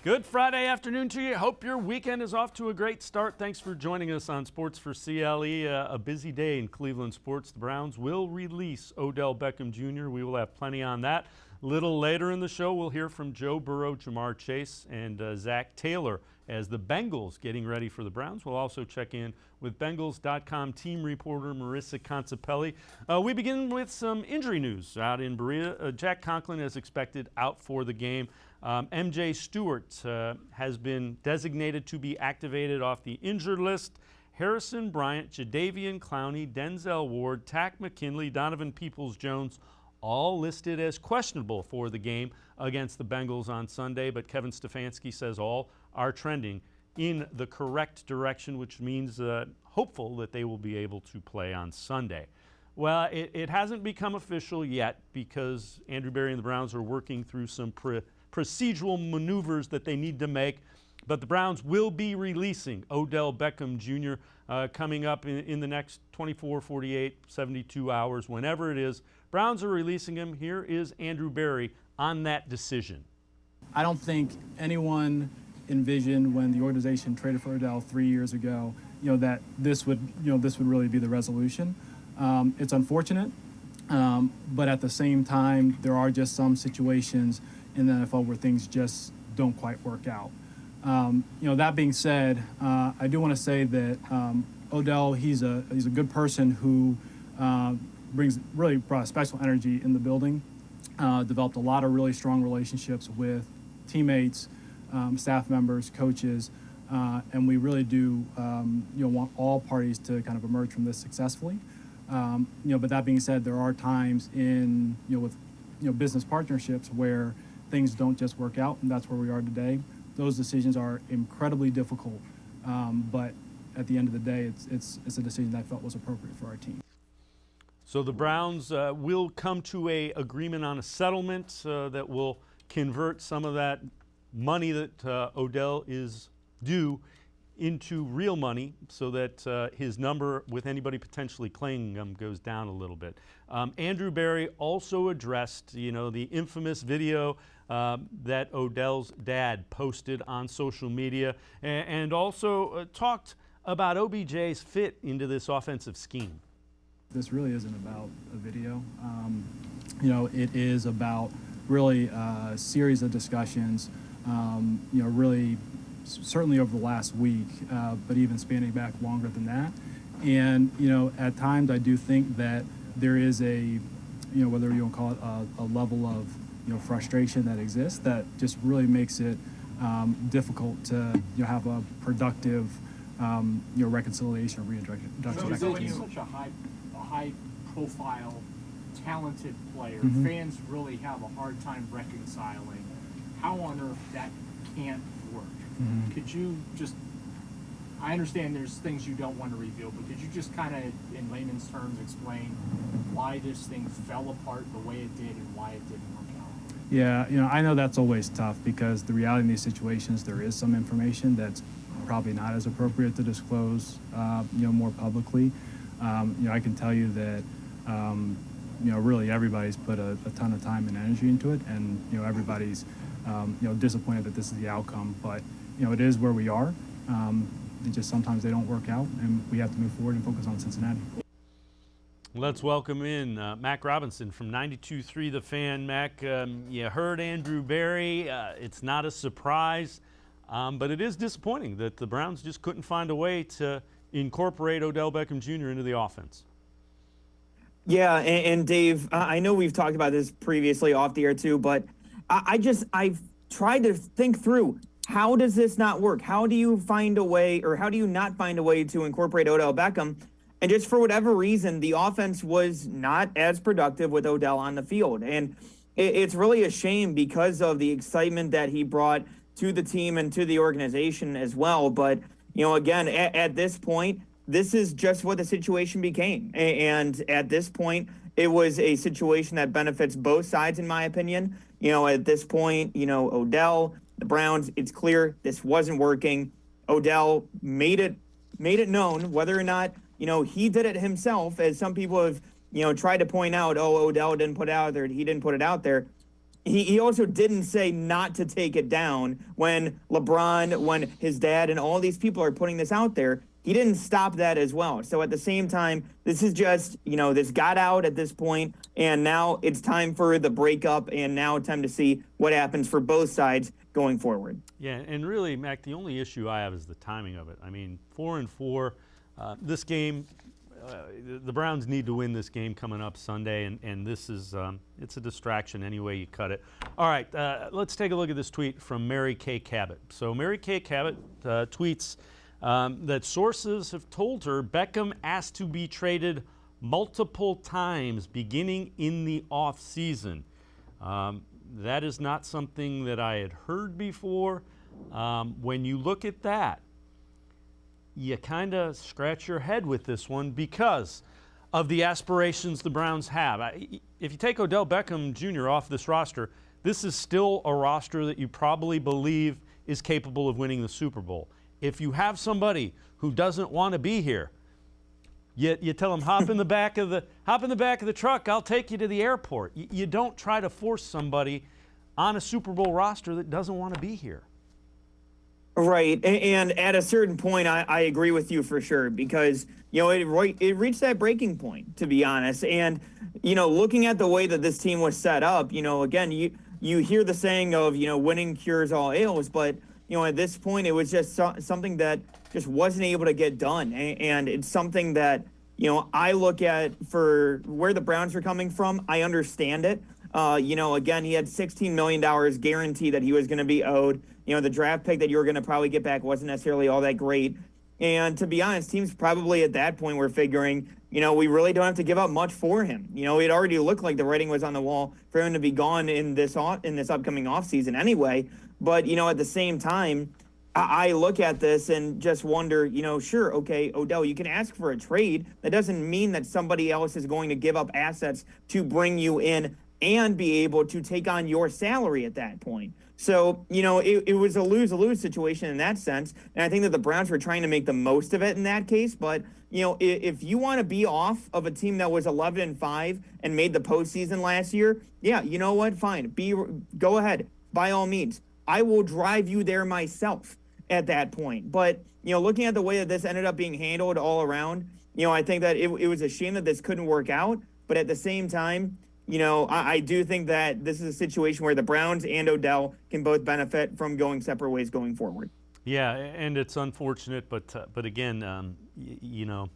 Good Friday afternoon to you. Hope your weekend is off to a great start. Thanks for joining us on Sports4CLE. A busy day in Cleveland sports. The Browns will release Odell Beckham Jr. We will have plenty on that. A little later in the show, we'll hear from Joe Burrow, Jamar Chase, and Zach Taylor as the Bengals getting ready for the Browns. We'll also check in with Bengals.com team reporter Marisa Contipelli. We begin with some injury news out in Berea. Jack Conklin, as expected, out for the game. MJ Stewart has been designated to be activated off the injured list. Harrison Bryant, Jadeveon Clowney, Denzel Ward, Tack McKinley, Donovan Peoples-Jones, all listed as questionable for the game against the Bengals on Sunday. But Kevin Stefanski says all are trending in the correct direction, which means hopeful that they will be able to play on Sunday. Well, it hasn't become official yet because Andrew Berry and the Browns are working through some procedural maneuvers that they need to make. But the Browns will be releasing Odell Beckham Jr. Coming up in the next 24, 48, 72 hours, whenever it is. Browns are releasing him. Here is Andrew Berry on that decision. I don't think anyone envisioned when the organization traded for Odell 3 years ago, that this would really be the resolution. It's unfortunate, but at the same time, there are just some situations in the NFL where things just don't quite work out. That being said, I do want to say that Odell, he's a good person who brought a special energy in the building, developed a lot of really strong relationships with teammates, staff members, coaches, and we really do want all parties to kind of emerge from this successfully. But that being said, there are times in with business partnerships where things don't just work out, and that's where we are today. Those decisions are incredibly difficult, but at the end of the day, it's a decision that I felt was appropriate for our team. So the Browns will come to an agreement on a settlement that will convert some of that money that Odell is due into real money so that his number with anybody potentially claiming him goes down a little bit. Andrew Berry also addressed, the infamous video that Odell's dad posted on social media and also talked about OBJ's fit into this offensive scheme. This really isn't about a video. It is about really a series of discussions, really certainly over the last week, but even spanning back longer than that. And, at times I do think that there is a, whether you want to call it a level of, frustration that exists that just really makes it difficult to, have a productive, reconciliation or reintroduction. So he's such a high-profile, talented player. Mm-hmm. Fans really have a hard time reconciling how on earth that can't work. Mm-hmm. Could you just, I understand there's things you don't want to reveal, but could you just kind of, in layman's terms, explain why this thing fell apart the way it did and why it didn't work out? Yeah, I know that's always tough because the reality in these situations, there is some information that's probably not as appropriate to disclose, more publicly. I can tell you that, really everybody's put a ton of time and energy into it, and, everybody's, disappointed that this is the outcome. But, it is where we are. It just sometimes they don't work out, and we have to move forward and focus on Cincinnati. Let's welcome in Mac Robinson from 92.3 The Fan. Mac, you heard Andrew Berry. It's not a surprise, but it is disappointing that the Browns just couldn't find a way to incorporate Odell Beckham Jr. into the offense. Yeah, and Dave, I know we've talked about this previously off the air too, but I've tried to think through, how does this not work? How do you find a way, or how do you not find a way to incorporate Odell Beckham? And just for whatever reason, the offense was not as productive with Odell on the field. And it's really a shame because of the excitement that he brought to the team and to the organization as well. But, again, at this point, this is just what the situation became. And at this point, it was a situation that benefits both sides, in my opinion. At this point, Odell, the Browns, it's clear this wasn't working. Odell made it known, whether or not, he did it himself, as some people have, tried to point out, Odell didn't put it out there. He didn't put it out there. he also didn't say not to take it down when LeBron, when his dad and all these people are putting this out there. He didn't stop that as well. So at the same time, this is just, this got out at this point, and now it's time for the breakup, and now it's time to see what happens for both sides going forward. Yeah, and really, Mac, the only issue I have is the timing of it. I mean, 4-4, this game, the Browns need to win this game coming up Sunday, and this is it's a distraction any way you cut it. All right, let's take a look at this tweet from Mary Kay Cabot. So Mary Kay Cabot tweets that sources have told her Beckham asked to be traded multiple times beginning in the offseason. That is not something that I had heard before. When you look at that, you kind of scratch your head with this one because of the aspirations the Browns have. If you take Odell Beckham Jr. off this roster, this is still a roster that you probably believe is capable of winning the Super Bowl. If you have somebody who doesn't want to be here, you tell them hop in the back of the truck. I'll take you to the airport. You don't try to force somebody on a Super Bowl roster that doesn't want to be here. Right, and at a certain point, I agree with you for sure because it reached that breaking point, to be honest. And looking at the way that this team was set up, again, you hear the saying of winning cures all ails, but at this point, it was just something that just wasn't able to get done. And it's something that, I look at for where the Browns are coming from. I understand it. Again, he had $16 million guaranteed that he was going to be owed. The draft pick that you were going to probably get back wasn't necessarily all that great. And to be honest, teams probably at that point were figuring, we really don't have to give up much for him. It already looked like the writing was on the wall for him to be gone in this upcoming offseason anyway. But, at the same time, I look at this and just wonder, sure, okay, Odell, you can ask for a trade. That doesn't mean that somebody else is going to give up assets to bring you in and be able to take on your salary at that point. So, it was a lose-lose situation in that sense. And I think that the Browns were trying to make the most of it in that case. But, if you want to be off of a team that was 11-5 and made the postseason last year, yeah, you know what? Fine. Go ahead. By all means. I will drive you there myself at that point. But, looking at the way that this ended up being handled all around, I think that it was a shame that this couldn't work out. But at the same time, I do think that this is a situation where the Browns and Odell can both benefit from going separate ways going forward. Yeah, and it's unfortunate, but again, the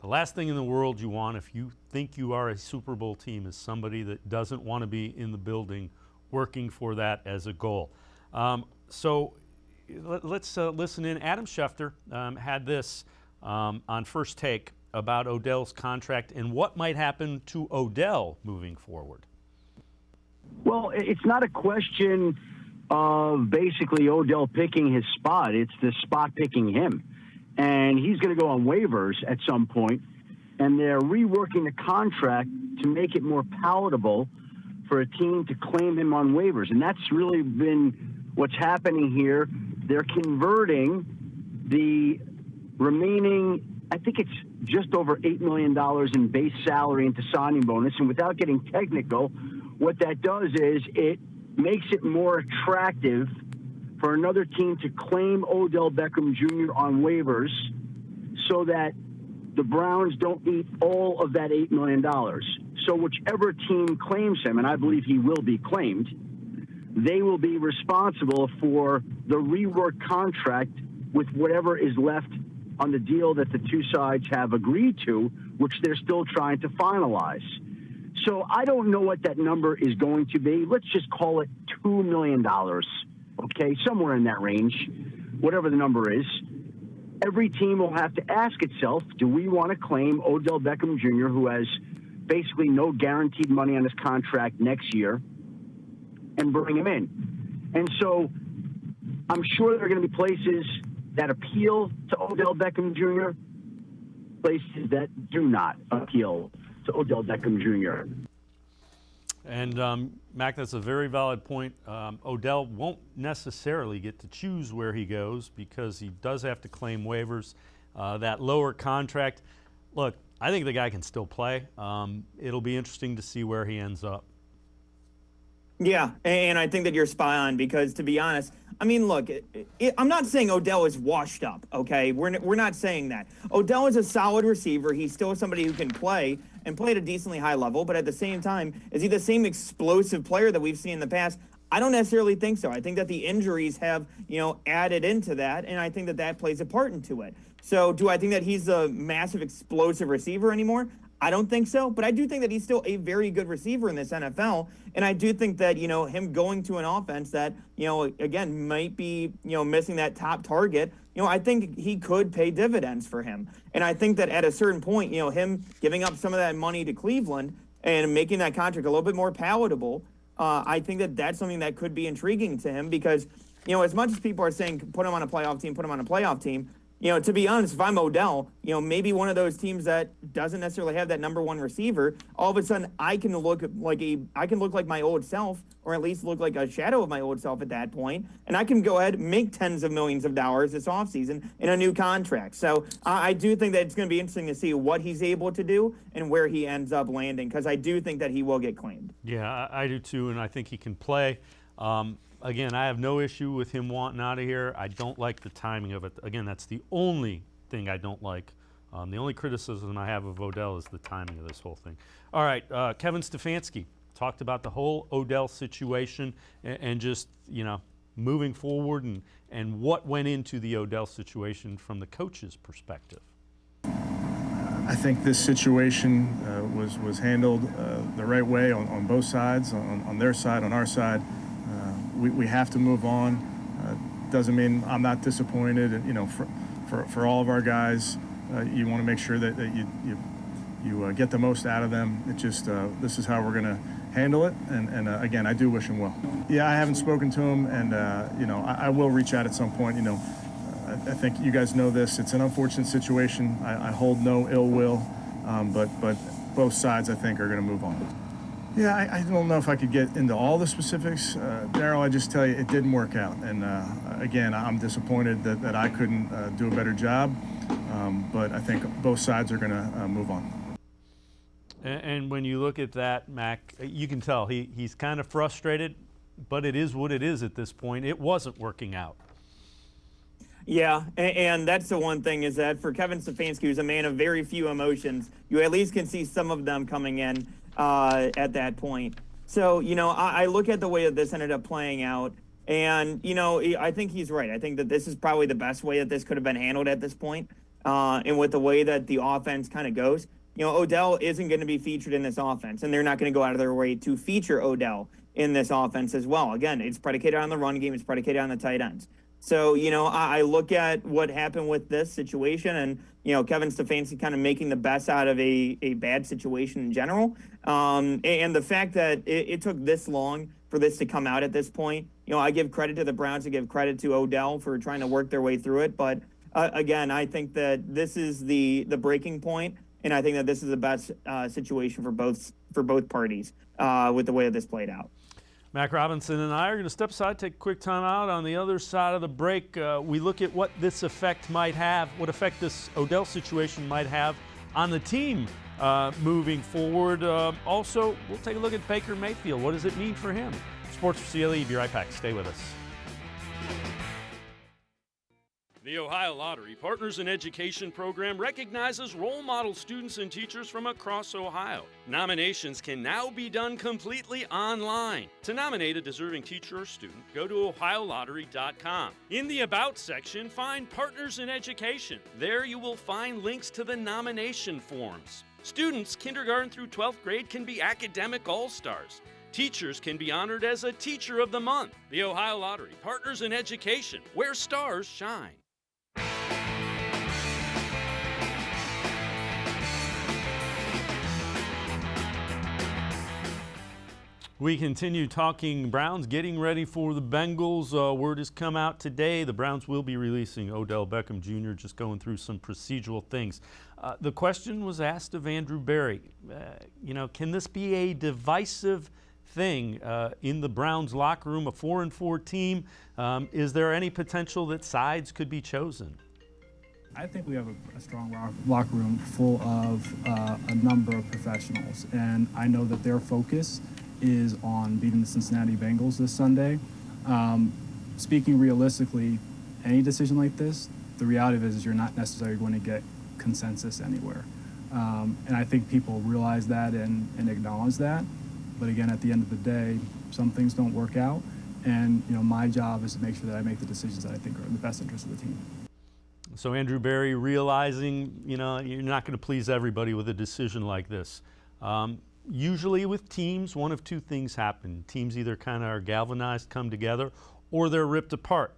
last thing in the world you want if you think you are a Super Bowl team is somebody that doesn't want to be in the building working for that as a goal. So let's listen in. Adam Schefter had this on First Take about Odell's contract and what might happen to Odell moving forward. Well, it's not a question of basically Odell picking his spot. It's the spot picking him. And he's going to go on waivers at some point, and they're reworking the contract to make it more palatable for a team to claim him on waivers. And that's really been what's happening here. They're converting the remaining, I think it's just over $8 million in base salary into signing bonus. And without getting technical, what that does is it makes it more attractive for another team to claim Odell Beckham Jr. on waivers so that the Browns don't eat all of that $8 million. So whichever team claims him, and I believe he will be claimed, they will be responsible for the reworked contract with whatever is left on the deal that the two sides have agreed to, which they're still trying to finalize. So I don't know what that number is going to be. Let's just call it $2 million, okay? Somewhere in that range, whatever the number is. Every team will have to ask itself, do we want to claim Odell Beckham Jr., who has basically no guaranteed money on his contract next year, and bring him in? And so I'm sure there are going to be places that appeal to Odell Beckham Jr., places that do not appeal to Odell Beckham Jr. And, Mac, that's a very valid point. Odell won't necessarily get to choose where he goes because he does have to claim waivers. That lower contract, look, I think the guy can still play. It'll be interesting to see where he ends up. Yeah, and I think that you're spot on because, to be honest, I mean, look, I'm not saying Odell is washed up, okay? We're not saying that. Odell is a solid receiver. He's still somebody who can play and play at a decently high level, but at the same time, is he the same explosive player that we've seen in the past? I don't necessarily think so. I think that the injuries have, added into that, and I think that that plays a part into it. So do I think that he's a massive explosive receiver anymore? I don't think so, but I do think that he's still a very good receiver in this NFL. And I do think that, him going to an offense that, again, might be, missing that top target, I think he could pay dividends for him. And I think that at a certain point, him giving up some of that money to Cleveland and making that contract a little bit more palatable, I think that that's something that could be intriguing to him because, as much as people are saying, put him on a playoff team, to be honest, if I'm Odell, maybe one of those teams that doesn't necessarily have that number one receiver, all of a sudden I can look like my old self, or at least look like a shadow of my old self at that point, and I can go ahead and make tens of millions of dollars this offseason in a new contract. So I do think that it's going to be interesting to see what he's able to do and where he ends up landing, because I do think that he will get claimed. Yeah, I do too, and I think he can play. Again, I have no issue with him wanting out of here. I don't like the timing of it. Again, that's the only thing I don't like. The only criticism I have of Odell is the timing of this whole thing. All right, Kevin Stefanski talked about the whole Odell situation and just, moving forward and what went into the Odell situation from the coach's perspective. I think this situation was handled the right way on both sides, on their side, on our side. We have to move on. Doesn't mean I'm not disappointed. And, for all of our guys, you want to make sure that you get the most out of them. It just this is how we're going to handle it. And again, I do wish him well. Yeah, I haven't spoken to him, and I will reach out at some point. I think you guys know this. It's an unfortunate situation. I hold no ill will, but both sides, I think, are going to move on. Yeah, I don't know if I could get into all the specifics. Daryl, I just tell you, it didn't work out. And again, I'm disappointed that I couldn't do a better job. But I think both sides are going to move on. And when you look at that, Mac, you can tell he's kind of frustrated, but it is what it is at this point. It wasn't working out. Yeah, and that's the one thing is that for Kevin Stefanski, who's a man of very few emotions, you at least can see some of them coming in at that point. So, I look at the way that this ended up playing out, and, I think he's right. I think that this is probably the best way that this could have been handled at this point. And with the way that the offense kind of goes, Odell isn't going to be featured in this offense, and they're not going to go out of their way to feature Odell in this offense as well. Again, it's predicated on the run game. It's predicated on the tight ends. So, I look at what happened with this situation and, Kevin Stefanski kind of making the best out of a bad situation in general. And the fact that it took this long for this to come out at this point, I give credit to the Browns, I give credit to Odell for trying to work their way through it. But again, I think that this is the breaking point, and I think that this is the best situation for both parties with the way that this played out. Mac Robinson and I are going to step aside, take a quick time out. On the other side of the break, we look at what this effect might have, what effect this Odell situation might have on the team moving forward. Also, we'll take a look at Baker Mayfield. What does it mean for him? Sports4CLE, be right back. Stay with us. The Ohio Lottery Partners in Education program recognizes role model students and teachers from across Ohio. Nominations can now be done completely online. To nominate a deserving teacher or student, go to ohiolottery.com. In the About section, find Partners in Education. There you will find links to the nomination forms. Students kindergarten through 12th grade can be academic all-stars. Teachers can be honored as a Teacher of the Month. The Ohio Lottery Partners in Education, where stars shine. We continue talking Browns, getting ready for the Bengals. Word has come out today. The Browns will be releasing Odell Beckham Jr., just going through some procedural things. The question was asked of Andrew Berry. Can this be a divisive thing in the Browns locker room, a 4-4 team? Is there any potential that sides could be chosen? I think we have a strong locker room full of a number of professionals, and I know that their focus is on beating the Cincinnati Bengals this Sunday. Speaking realistically, any decision like this, the reality of it is you're not necessarily going to get consensus anywhere. And I think people realize that and acknowledge that. But again, at the end of the day, some things don't work out. And, my job is to make sure that I make the decisions that I think are in the best interest of the team. So Andrew Berry realizing, you're not going to please everybody with a decision like this. Usually with teams, one of two things happen. Teams either kind of are galvanized, come together, or they're ripped apart.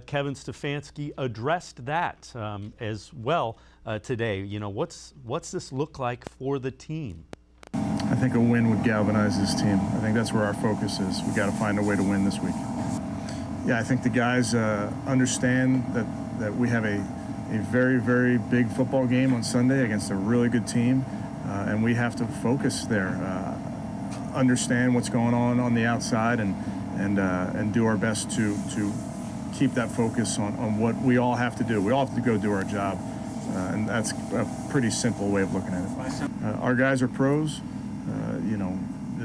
Kevin Stefanski addressed that as well today. What's this look like for the team? I think a win would galvanize this team. I think that's where our focus is. We got to find a way to win this week. Yeah, I think the guys understand that we have a very, very big football game on Sunday against a really good team, and we have to focus there, understand what's going on the outside, and do our best to keep that focus on what we all have to do. We all have to go do our job, and that's a pretty simple way of looking at it. Our guys are pros.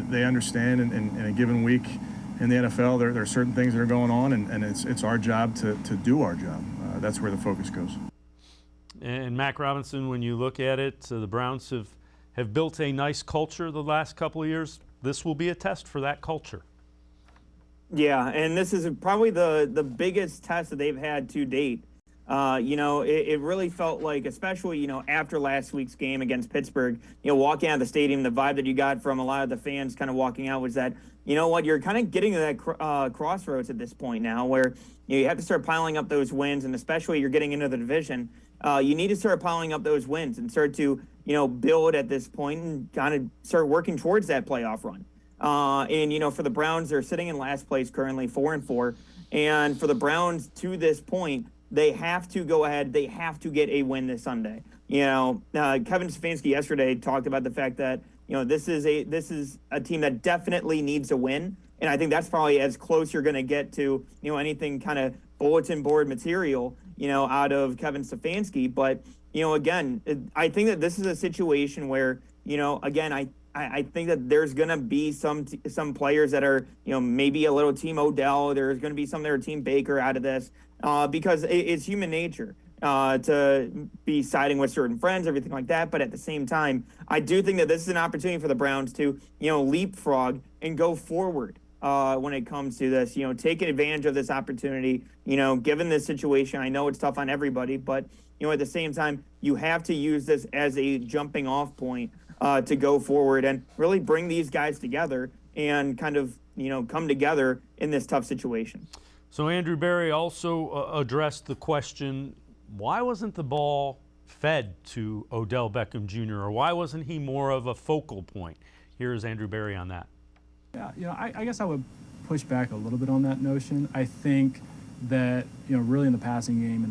They understand in a given week in the NFL, there are certain things that are going on, and it's our job to do our job. That's where the focus goes. And Mac Robinson, when you look at it, the Browns have built a nice culture the last couple of years. This will be a test for that culture. Yeah, and this is probably the biggest test that they've had to date. It really felt like, especially, after last week's game against Pittsburgh, walking out of the stadium, the vibe that you got from a lot of the fans kind of walking out was that, you're kind of getting to that crossroads at this point now where you have to start piling up those wins, and especially you're getting into the division. You need to start piling up those wins and start to, build at this point and kind of start working towards that playoff run. And for the Browns, they're sitting in last place currently, 4-4. And for the Browns to this point, they have to go ahead. They have to get a win this Sunday. Kevin Stefanski yesterday talked about the fact that, this is a team that definitely needs a win. And I think that's probably as close you're going to get to, anything kind of bulletin board material, out of Kevin Stefanski. But, again, I think that this is a situation where, again, I think that there's going to be some players that are, maybe a little Team Odell. There's going to be some that are Team Baker out of this because it's human nature to be siding with certain friends, everything like that. But at the same time, I do think that this is an opportunity for the Browns to, leapfrog and go forward when it comes to this, taking advantage of this opportunity, given this situation. I know it's tough on everybody, but, at the same time, you have to use this as a jumping off point to go forward and really bring these guys together and kind of, come together in this tough situation. So Andrew Berry also addressed the question, why wasn't the ball fed to Odell Beckham Jr., or why wasn't he more of a focal point? Here's Andrew Berry on that. Yeah, I guess I would push back a little bit on that notion. I think that, really in the passing game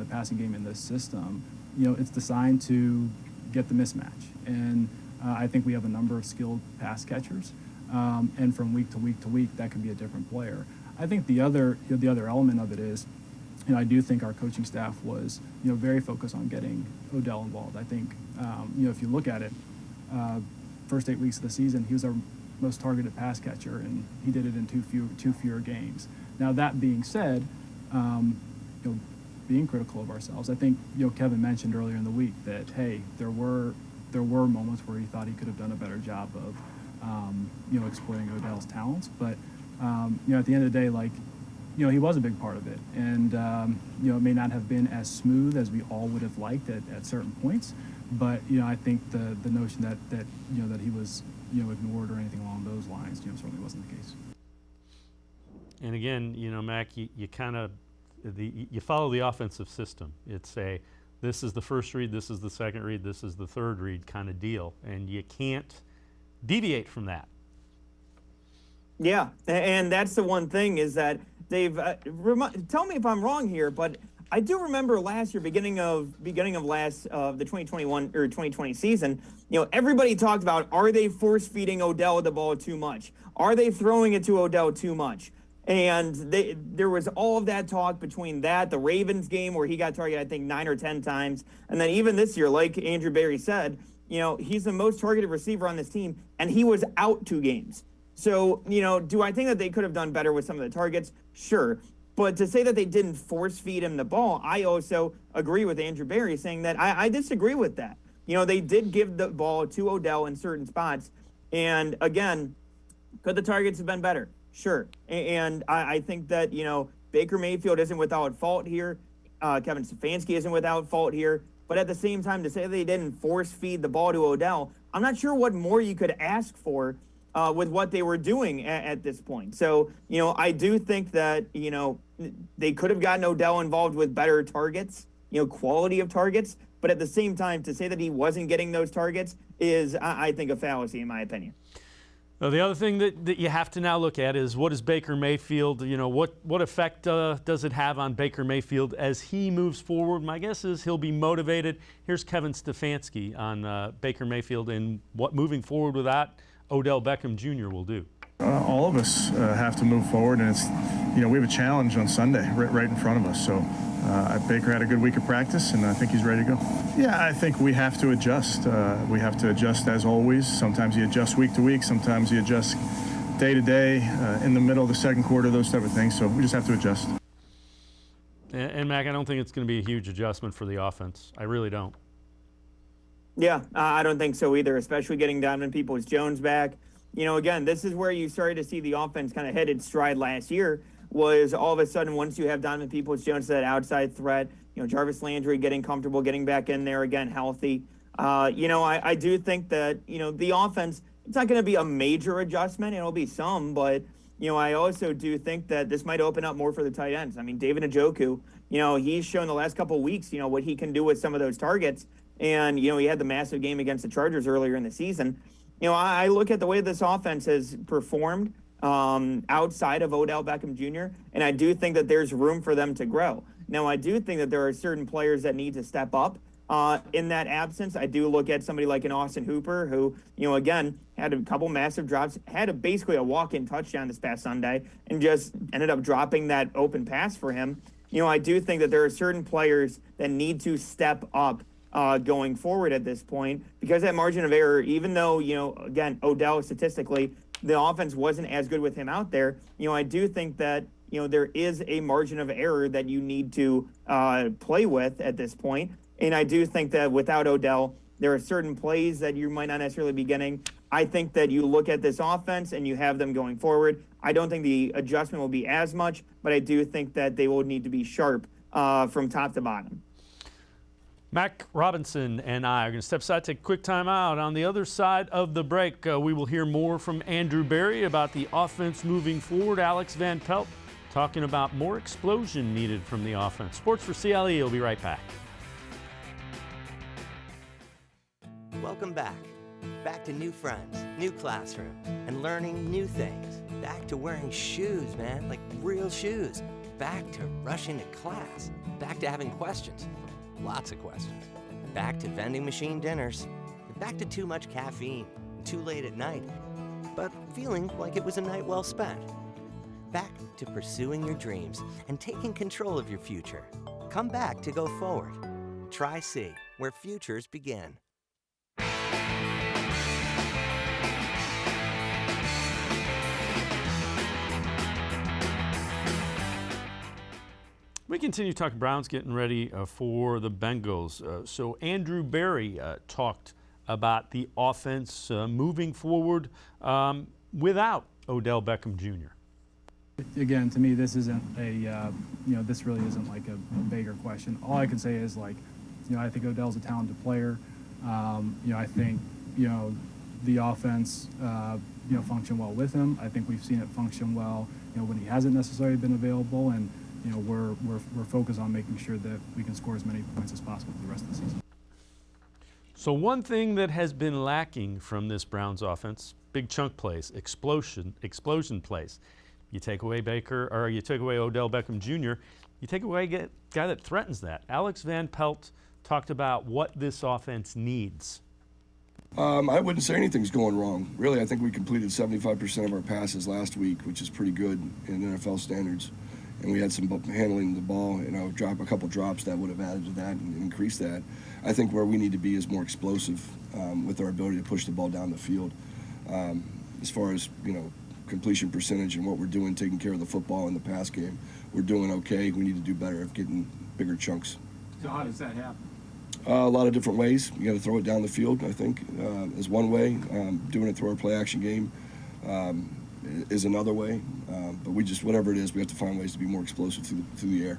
in this system, it's designed to get the mismatch. And I think we have a number of skilled pass catchers. And from week to week to week, that can be a different player. I think the other element of it is, I do think our coaching staff was, very focused on getting Odell involved. I think, if you look at it, first 8 weeks of the season, he was our most targeted pass catcher, and he did it in two fewer games. Now, that being said, being critical of ourselves, I think, Kevin mentioned earlier in the week that, hey, there were moments where he thought he could have done a better job of, exploiting Odell's talents. But, at the end of the day, he was a big part of it. And, it may not have been as smooth as we all would have liked at certain points. But, I think the notion that he was, ignored or anything along those lines, certainly wasn't the case. And again, Mac, you kind of, you follow the offensive system. It's this is the first read, this is the second read, this is the third read kind of deal. And you can't deviate from that. Yeah, and that's the one thing is that Dave, tell me if I'm wrong here, but I do remember last year, beginning of the 2021 or 2020 season, everybody talked about, are they force feeding Odell the ball too much? Are they throwing it to Odell too much? And there was all of that talk between that, the Ravens game where he got targeted, I think 9 or 10 times. And then even this year, like Andrew Berry said, he's the most targeted receiver on this team, and he was out 2 games. So, do I think that they could have done better with some of the targets? Sure. But to say that they didn't force feed him the ball, I also agree with Andrew Berry saying that I disagree with that. They did give the ball to Odell in certain spots. And again, could the targets have been better? Sure. And I think that, Baker Mayfield isn't without fault here. Kevin Stefanski isn't without fault here. But at the same time, to say they didn't force feed the ball to Odell, I'm not sure what more you could ask for with what they were doing at this point. So, I do think that, they could have gotten Odell involved with better targets, quality of targets. But at the same time, to say that he wasn't getting those targets is, I think, a fallacy, in my opinion. Well, the other thing that you have to now look at is what is Baker Mayfield, what effect does it have on Baker Mayfield as he moves forward? My guess is he'll be motivated. Here's Kevin Stefanski on Baker Mayfield and what moving forward with that Odell Beckham Jr. will do. All of us have to move forward, and it's, we have a challenge on Sunday right in front of us. So Baker had a good week of practice, and I think he's ready to go. Yeah, I think we have to adjust. We have to adjust as always. Sometimes you adjust week to week. Sometimes you adjust day to day, in the middle of the second quarter, those type of things. So we just have to adjust. And Mac, I don't think it's going to be a huge adjustment for the offense. I really don't. Yeah, I don't think so either, especially getting Donovan Peoples-Jones back. Again, this is where you started to see the offense kind of hit its stride last year, was all of a sudden once you have Donovan Peoples-Jones, that outside threat, Jarvis Landry getting comfortable, getting back in there again, healthy. I do think that, the offense, it's not going to be a major adjustment. It'll be some, but, I also do think that this might open up more for the tight ends. I mean, David Njoku, he's shown the last couple of weeks, what he can do with some of those targets. And, he had the massive game against the Chargers earlier in the season. I look at the way this offense has performed outside of Odell Beckham Jr., and I do think that there's room for them to grow. Now, I do think that there are certain players that need to step up in that absence. I do look at somebody like an Austin Hooper who, again, had a couple massive drops, had basically a walk-in touchdown this past Sunday, and just ended up dropping that open pass for him. I do think that there are certain players that need to step up going forward at this point, because that margin of error, even though, again, Odell statistically, the offense wasn't as good with him out there, I do think that, there is a margin of error that you need to play with at this point. And I do think that without Odell, there are certain plays that you might not necessarily be getting. I think that you look at this offense and you have them going forward. I don't think the adjustment will be as much, but I do think that they will need to be sharp from top to bottom. Mac Robinson and I are going to step aside, take a quick time out. On the other side of the break, we will hear more from Andrew Berry about the offense moving forward. Alex Van Pelt talking about more explosion needed from the offense. Sports4CLE will be right back. Welcome back. Back to new friends, new classroom, and learning new things. Back to wearing shoes, man, like real shoes. Back to rushing to class. Back to having questions. Lots of questions. Back to vending machine dinners. Back to too much caffeine, too late at night, but feeling like it was a night well spent. Back to pursuing your dreams and taking control of your future. Come back to go forward. Try C, where futures begin. We continue talking Browns getting ready for the Bengals. So Andrew Berry talked about the offense moving forward without Odell Beckham Jr. Again, to me, this isn't this really isn't like a bigger question. All I can say is, like, I think Odell's a talented player. I think, the offense, function well with him. I think we've seen it function well, when he hasn't necessarily been available, and we're focused on making sure that we can score as many points as possible for the rest of the season. So one thing that has been lacking from this Browns offense, big chunk plays, explosion plays. You take away Baker, or you take away Odell Beckham Jr., you take away a guy that threatens that. Alex Van Pelt talked about what this offense needs. I wouldn't say anything's going wrong. Really, I think we completed 75% of our passes last week, which is pretty good in NFL standards. And we had some handling the ball, drop a couple drops that would have added to that and increased that. I think where we need to be is more explosive with our ability to push the ball down the field. As far as, completion percentage and what we're doing, taking care of the football in the pass game, we're doing okay. We need to do better at getting bigger chunks. So how does that happen? A lot of different ways. You got to throw it down the field, I think, is one way. Doing a throw or play action game is another way. But whatever it is, we have to find ways to be more explosive through the air.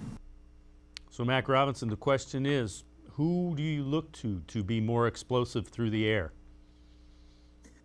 So, Mac Robinson, the question is, who do you look to be more explosive through the air?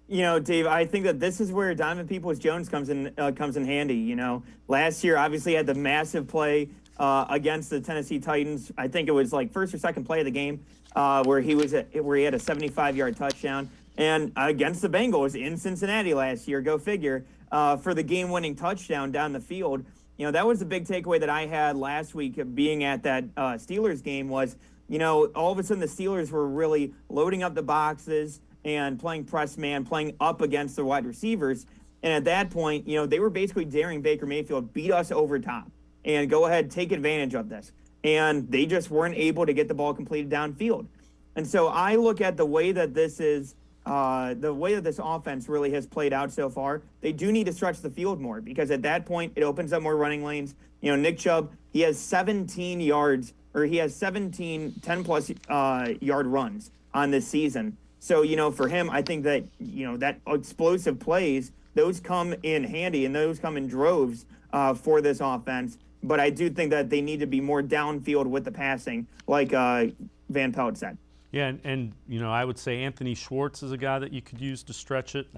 You know, Dave, I think that this is where Donovan Peoples-Jones comes in handy. You know, last year obviously had the massive play against the Tennessee Titans. I think it was like first or second play of the game where he had a 75-yard touchdown. And against the Bengals in Cincinnati last year, go figure, for the game-winning touchdown down the field. You know, that was the big takeaway that I had last week being at that Steelers game was, you know, all of a sudden the Steelers were really loading up the boxes and playing press man, playing up against the wide receivers. And at that point, you know, they were basically daring Baker Mayfield beat us over top and go ahead, take advantage of this. And they just weren't able to get the ball completed downfield. And so I look at the way that this is, the way that this offense really has played out so far. They do need to stretch the field more because at that point it opens up more running lanes. You know, Nick Chubb, he has 17 yards, or he has 17 10+ yard runs on this season. So, you know, for him, I think that, you know, that explosive plays, those come in handy and those come in droves for this offense. But I do think that they need to be more downfield with the passing, like Van Pelt said. Yeah, and you know, I would say Anthony Schwartz is a guy that you could use to stretch it.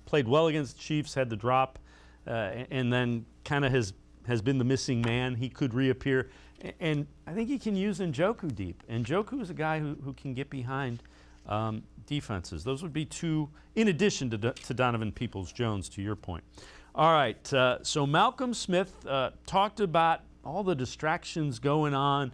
Played well against the Chiefs, had the drop, and then kind of has been the missing man. He could reappear. And I think you can use Njoku deep. And Njoku is a guy who can get behind defenses. Those would be two, in addition to Donovan Peoples-Jones, to your point. All right, so Malcolm Smith talked about all the distractions going on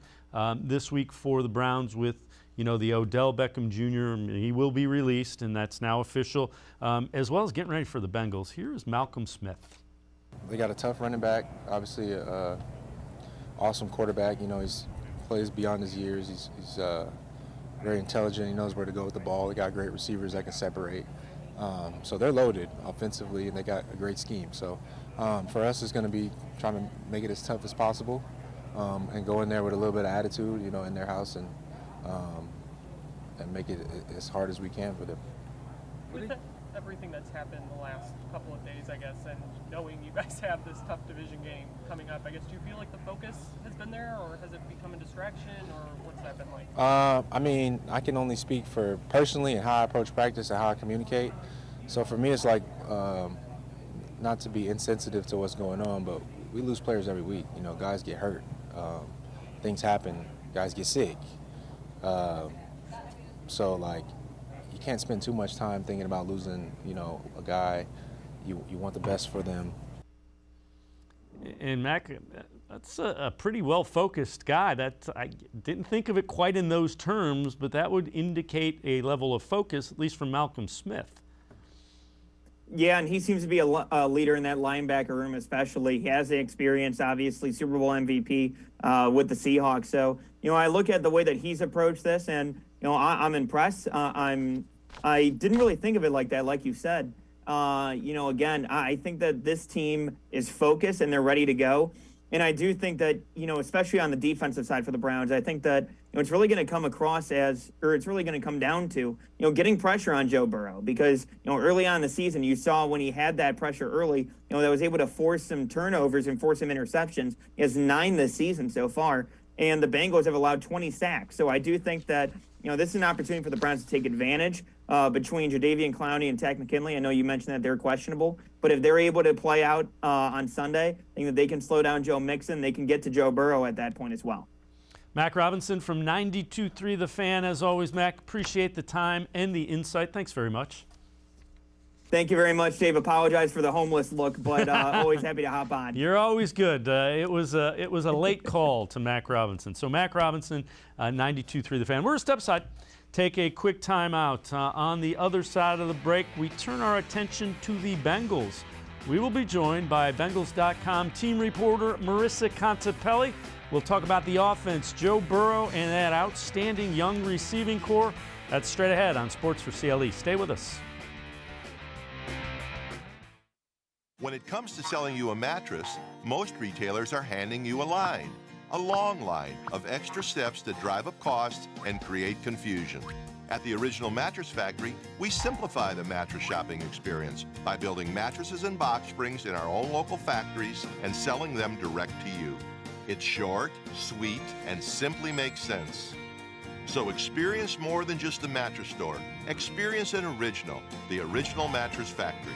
this week for the Browns with, you know, the Odell Beckham Jr. He will be released, and that's now official, as well as getting ready for the Bengals. Here's Malcolm Smith. They got a tough running back, obviously awesome quarterback. You know, he plays beyond his years. He's very intelligent. He knows where to go with the ball. They got great receivers that can separate. So they're loaded offensively, and they got a great scheme. So for us, it's going to be trying to make it as tough as possible and go in there with a little bit of attitude, you know, in their house and make it as hard as we can for them. With everything that's happened the last couple of days, I guess, and knowing you guys have this tough division game coming up, I guess, do you feel like the focus has been there, or has it become a distraction, or what's that been like? I mean, I can only speak for personally and how I approach practice and how I communicate. So for me, it's like, not to be insensitive to what's going on, but we lose players every week. You know, guys get hurt, things happen, guys get sick. So like, you can't spend too much time thinking about losing, you know, a guy. You want the best for them. And Mac, that's a pretty well-focused guy. I didn't think of it quite in those terms, but that would indicate a level of focus, at least from Malcolm Smith. Yeah, and he seems to be a leader in that linebacker room especially. He has the experience, obviously, Super Bowl MVP with the Seahawks. So, you know, I look at the way that he's approached this, and, you know, I'm impressed. I didn't really think of it like that, like you said. You know, again, I think that this team is focused and they're ready to go. And I do think that, you know, especially on the defensive side for the Browns, I think that, you know, it's really going to come across as, or it's really going to come down to, you know, getting pressure on Joe Burrow. Because, you know, early on in the season, you saw when he had that pressure early, you know, that was able to force some turnovers and force some interceptions. He has 9 this season so far. And the Bengals have allowed 20 sacks. So I do think that, you know, this is an opportunity for the Browns to take advantage between Jadeveon Clowney and Takk McKinley. I know you mentioned that they're questionable, but if they're able to play out on Sunday, I think that they can slow down Joe Mixon. They can get to Joe Burrow at that point as well. Mac Robinson from 92.3 The Fan. As always, Mac, appreciate the time and the insight. Thanks very much. Thank you very much, Dave. Apologize for the homeless look, but always happy to hop on. You're always good. It was a late call to Mac Robinson. So Mac Robinson, 92.3 The Fan. We're a step aside. Take a quick time out. On the other side of the break, we turn our attention to the Bengals. We will be joined by Bengals.com team reporter Marisa Contipelli. We'll talk about the offense, Joe Burrow, and that outstanding young receiving core. That's straight ahead on Sports4CLE. Stay with us. When it comes to selling you a mattress, most retailers are handing you a long line of extra steps that drive up costs and create confusion. At the Original Mattress Factory, we simplify the mattress shopping experience by building mattresses and box springs in our own local factories and selling them direct to you. It's short, sweet, and simply makes sense. So experience more than just the mattress store. Experience an original, the Original Mattress Factory.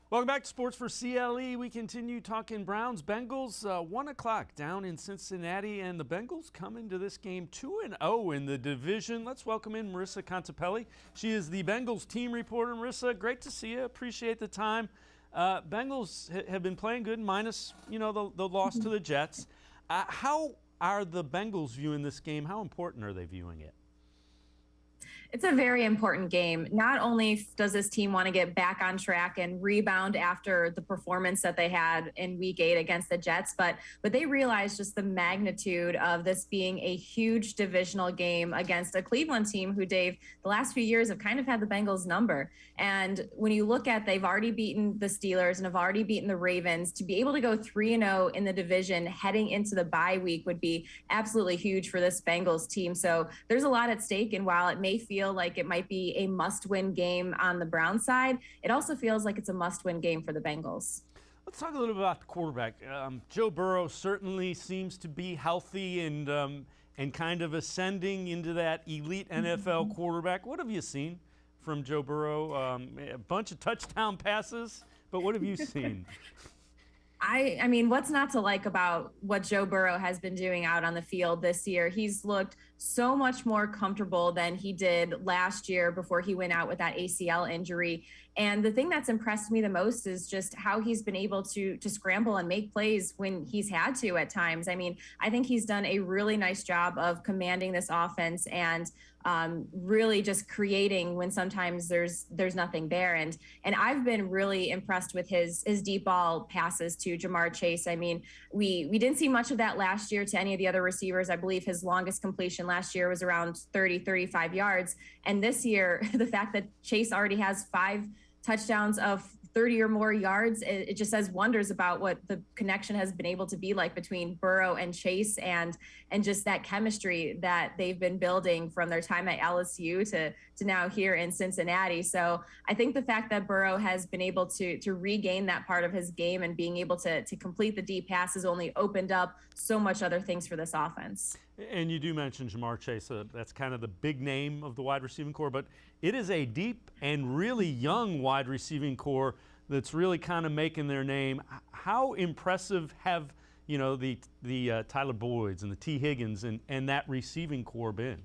Welcome back to Sports4CLE. We continue talking Browns-Bengals. 1 o'clock down in Cincinnati, and the Bengals come into this game 2-0 in the division. Let's welcome in Marisa Contipelli. She is the Bengals team reporter. Marisa, great to see you. Appreciate the time. Bengals have been playing good, minus the loss to the Jets. How are the Bengals viewing this game? How important are they viewing it? It's a very important game. Not only does this team want to get back on track and rebound after the performance that they had in Week 8 against the Jets, but they realize just the magnitude of this being a huge divisional game against a Cleveland team who, Dave, the last few years have kind of had the Bengals number. And when you look at, they've already beaten the Steelers and have already beaten the Ravens, to be able to go 3-0 in the division heading into the bye week would be absolutely huge for this Bengals team. So there's a lot at stake, and while it may feel like it might be a must-win game on the Browns side, it also feels like it's a must-win game for the Bengals. Let's talk a little bit about the quarterback. Joe Burrow certainly seems to be healthy and kind of ascending into that elite NFL quarterback. What have you seen from Joe Burrow? A bunch of touchdown passes, but what have you seen? I mean, what's not to like about what Joe Burrow has been doing out on the field this year? He's looked so much more comfortable than he did last year before he went out with that ACL injury. And the thing that's impressed me the most is just how he's been able to scramble and make plays when he's had to at times. I mean, I think he's done a really nice job of commanding this offense and really just creating when sometimes there's nothing there. And I've been really impressed with his deep ball passes to Jamar Chase. I mean, we didn't see much of that last year to any of the other receivers. I believe his longest completion last year was around 35 yards. And this year, the fact that Chase already has 5 touchdowns of 30 or more yards, it just says wonders about what the connection has been able to be like between Burrow and Chase, and just that chemistry that they've been building from their time at LSU to now here in Cincinnati. So I think the fact that Burrow has been able to regain that part of his game and being able to complete the deep passes only opened up so much other things for this offense. And you do mention Jamar Chase. That's kind of the big name of the wide receiving corps, but it is a deep and really young wide receiving corps that's really kind of making their name. How impressive have the Tyler Boyds and the T. Higgins and that receiving corps been?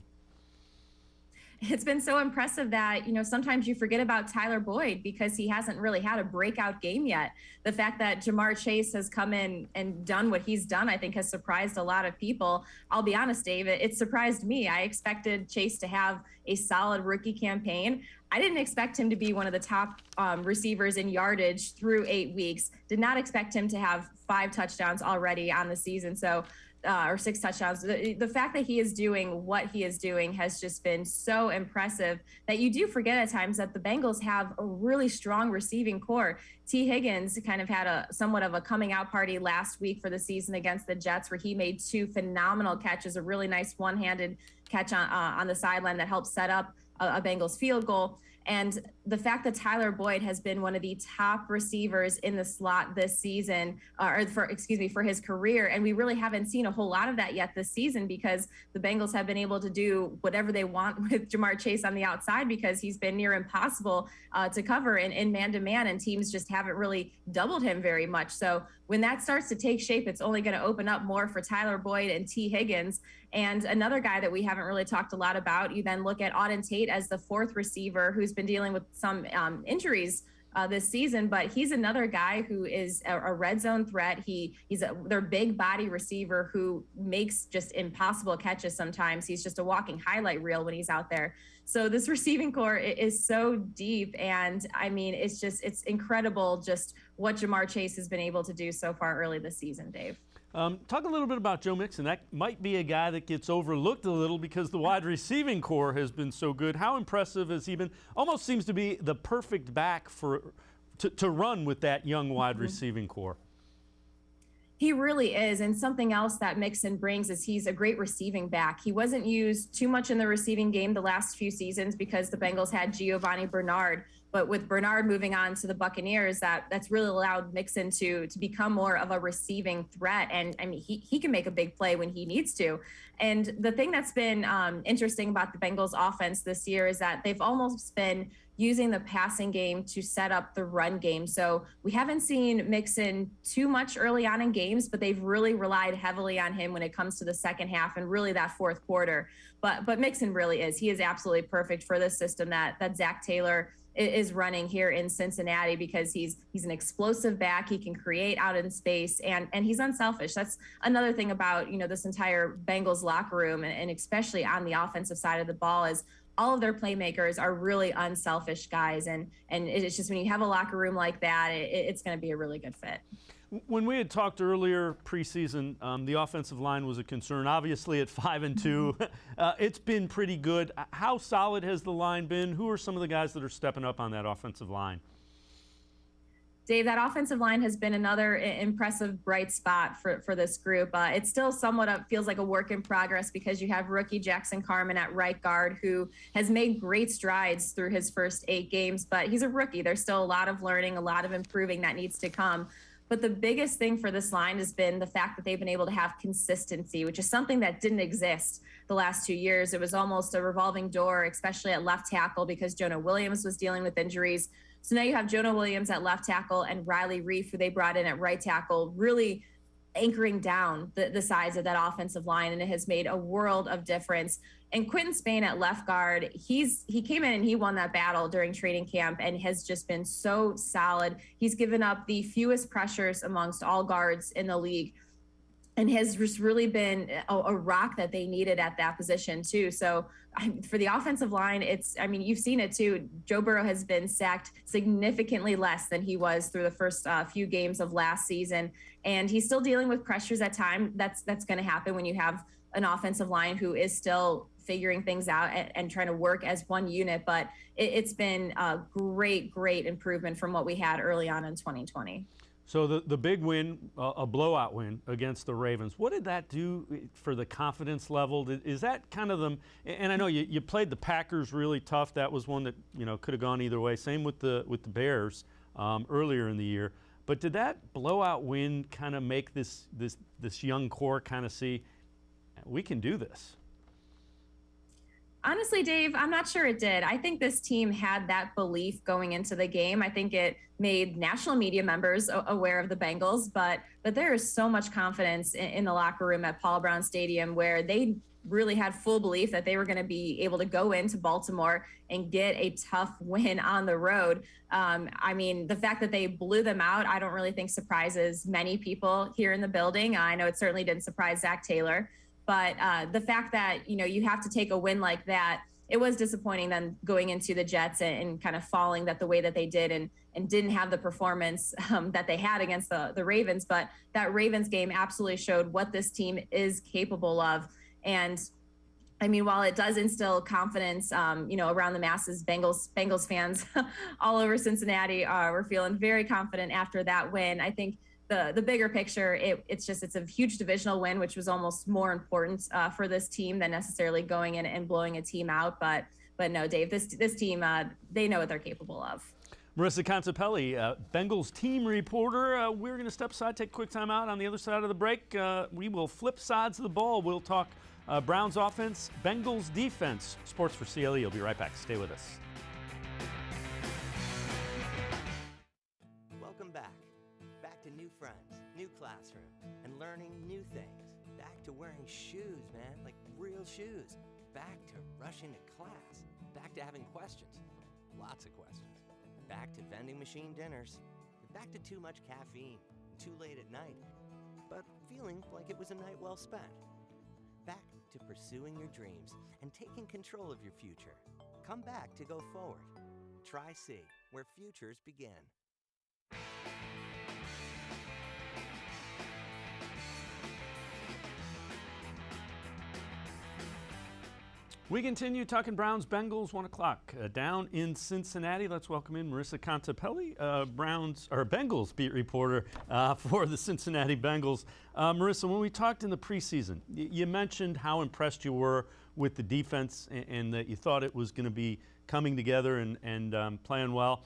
It's been so impressive that, sometimes you forget about Tyler Boyd because he hasn't really had a breakout game yet. The fact that Jamar Chase has come in and done what he's done, I think, has surprised a lot of people. I'll be honest, Dave, it surprised me. I expected Chase to have a solid rookie campaign. I didn't expect him to be one of the top receivers in yardage through 8 weeks. Did not expect him to have 5 touchdowns already on the season. So, or 6 touchdowns. The fact that he is doing what he is doing has just been so impressive that you do forget at times that the Bengals have a really strong receiving core. T. Higgins kind of had a somewhat of a coming out party last week for the season against the Jets, where he made 2 phenomenal catches, a really nice one-handed catch on the sideline that helped set up a Bengals field goal. And the fact that Tyler Boyd has been one of the top receivers in the slot this season, for his career. And we really haven't seen a whole lot of that yet this season because the Bengals have been able to do whatever they want with Jamar Chase on the outside because he's been near impossible to cover in man-to-man, and teams just haven't really doubled him very much. So when that starts to take shape, it's only going to open up more for Tyler Boyd and T. Higgins. And another guy that we haven't really talked a lot about, you then look at Auden Tate as the 4th receiver who's been dealing with some injuries this season, but he's another guy who is a red zone threat. He's their big body receiver who makes just impossible catches sometimes. He's just a walking highlight reel when he's out there. So this receiving core is so deep, and I mean, it's incredible just what Jamar Chase has been able to do so far early this season, Dave. Talk a little bit about Joe Mixon. That might be a guy that gets overlooked a little because the wide receiving core has been so good. How impressive has he been? Almost seems to be the perfect back to run with that young wide receiving core. He really is. And something else that Mixon brings is he's a great receiving back. He wasn't used too much in the receiving game the last few seasons because the Bengals had Giovanni Bernard. But with Bernard moving on to the Buccaneers, that's really allowed Mixon to become more of a receiving threat. And I mean, he can make a big play when he needs to. And the thing that's been interesting about the Bengals offense this year is that they've almost been using the passing game to set up the run game. So we haven't seen Mixon too much early on in games, but they've really relied heavily on him when it comes to the second half and really that fourth quarter. But Mixon really is. He is absolutely perfect for this system that Zach Taylor is running here in Cincinnati because he's an explosive back. He can create out in space and he's unselfish. That's another thing about, this entire Bengals locker room and especially on the offensive side of the ball is all of their playmakers are really unselfish guys. And it's just when you have a locker room like that, it's going to be a really good fit. When we had talked earlier preseason, the offensive line was a concern. Obviously, at 5-2, it's been pretty good. How solid has the line been? Who are some of the guys that are stepping up on that offensive line? Dave, that offensive line has been another impressive bright spot for this group. It's still somewhat feels like a work in progress because you have rookie Jackson Carman at right guard who has made great strides through his first 8 games, but he's a rookie. There's still a lot of learning, a lot of improving that needs to come. But the biggest thing for this line has been the fact that they've been able to have consistency, which is something that didn't exist the last 2 years. It was almost a revolving door, especially at left tackle because Jonah Williams was dealing with injuries. So now you have Jonah Williams at left tackle and Riley Reif, who they brought in at right tackle, really anchoring down the size of that offensive line, and it has made a world of difference. And Quinton Spain at left guard, he came in and he won that battle during training camp and has just been so solid. He's given up the fewest pressures amongst all guards in the league and has just really been a rock that they needed at that position too. So for the offensive line, you've seen it too. Joe Burrow has been sacked significantly less than he was through the first few games of last season. And he's still dealing with pressures at times. That's going to happen when you have an offensive line who is still figuring things out and trying to work as one unit. But it's been a great improvement from what we had early on in 2020. So the big win, a blowout win against the Ravens, what did that do for the confidence level? Is that kind of them? And I know you played the Packers really tough. That was one that could have gone either way. Same with the Bears earlier in the year. But did that blowout win kind of make this young core kind of see we can do this? Honestly, Dave, I'm not sure it did. I think this team had that belief going into the game. I think it made national media members aware of the Bengals, but there is so much confidence in the locker room at Paul Brown Stadium where they really had full belief that they were going to be able to go into Baltimore and get a tough win on the road. The fact that they blew them out, I don't really think surprises many people here in the building. I know it certainly didn't surprise Zach Taylor. But the fact that, you have to take a win like that, it was disappointing them going into the Jets and kind of falling the way that they did and didn't have the performance that they had against the Ravens. But that Ravens game absolutely showed what this team is capable of. And while it does instill confidence, around the masses, Bengals fans all over Cincinnati were feeling very confident after that win. I think the bigger picture, it's a huge divisional win, which was almost more important for this team than necessarily going in and blowing a team out. But no, Dave, this team, they know what they're capable of. Marisa Contipelli, Bengals team reporter. We're going to step aside, take a quick time out. On the other side of the break, we will flip sides of the ball. We'll talk Browns offense, Bengals defense. Sports4CLE. You'll be right back. Stay with us. Welcome back. Back to new friends, new classroom, and learning new things. Back to wearing shoes, man, like real shoes. Back to rushing to class. Back to having questions. Lots of questions. Back to vending machine dinners. Back to too much caffeine, too late at night, but feeling like it was a night well spent. Back to pursuing your dreams and taking control of your future. Come back to go forward. Try C, where futures begin. We continue talking Browns-Bengals, 1 o'clock. Down in Cincinnati, let's welcome in Marisa Contipelli, Bengals beat reporter for the Cincinnati Bengals. Marisa, when we talked in the preseason, you mentioned how impressed you were with the defense and that you thought it was going to be coming together and playing well.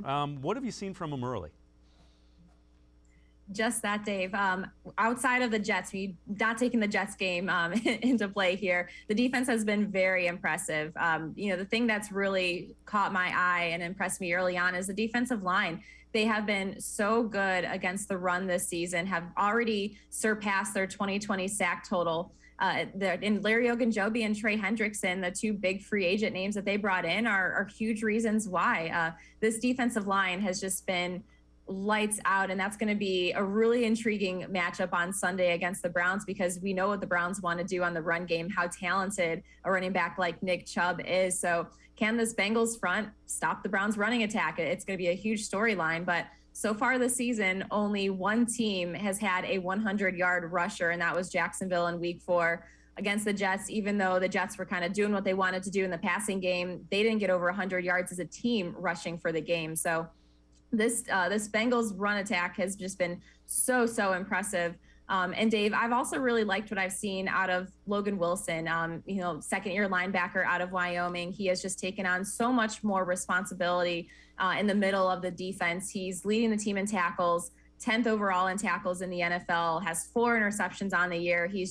What have you seen from them early? Just that, Dave. Outside of the Jets, we're not taking the Jets game into play here. The defense has been very impressive. The thing that's really caught my eye and impressed me early on is the defensive line. They have been so good against the run this season, have already surpassed their 2020 sack total. And Larry Ogunjobi and Trey Hendrickson, the two big free agent names that they brought in, are huge reasons why. This defensive line has just been lights out, and that's going to be a really intriguing matchup on Sunday against the Browns, because we know what the Browns want to do on the run game, how talented a running back like Nick Chubb is. So can this Bengals front stop the Browns running attack? It's going to be a huge storyline, but so far this season, only one team has had a 100-yard rusher, and that was Jacksonville in week 4 against the Jets. Even though the Jets were kind of doing what they wanted to do in the passing game, they didn't get over 100 yards as a team rushing for the game. So this Bengals run attack has just been so impressive. And Dave, I've also really liked what I've seen out of Logan Wilson, second-year linebacker out of Wyoming. He has just taken on so much more responsibility in the middle of the defense. He's leading the team in tackles, 10th overall in tackles in the NFL, has 4 interceptions on the year. He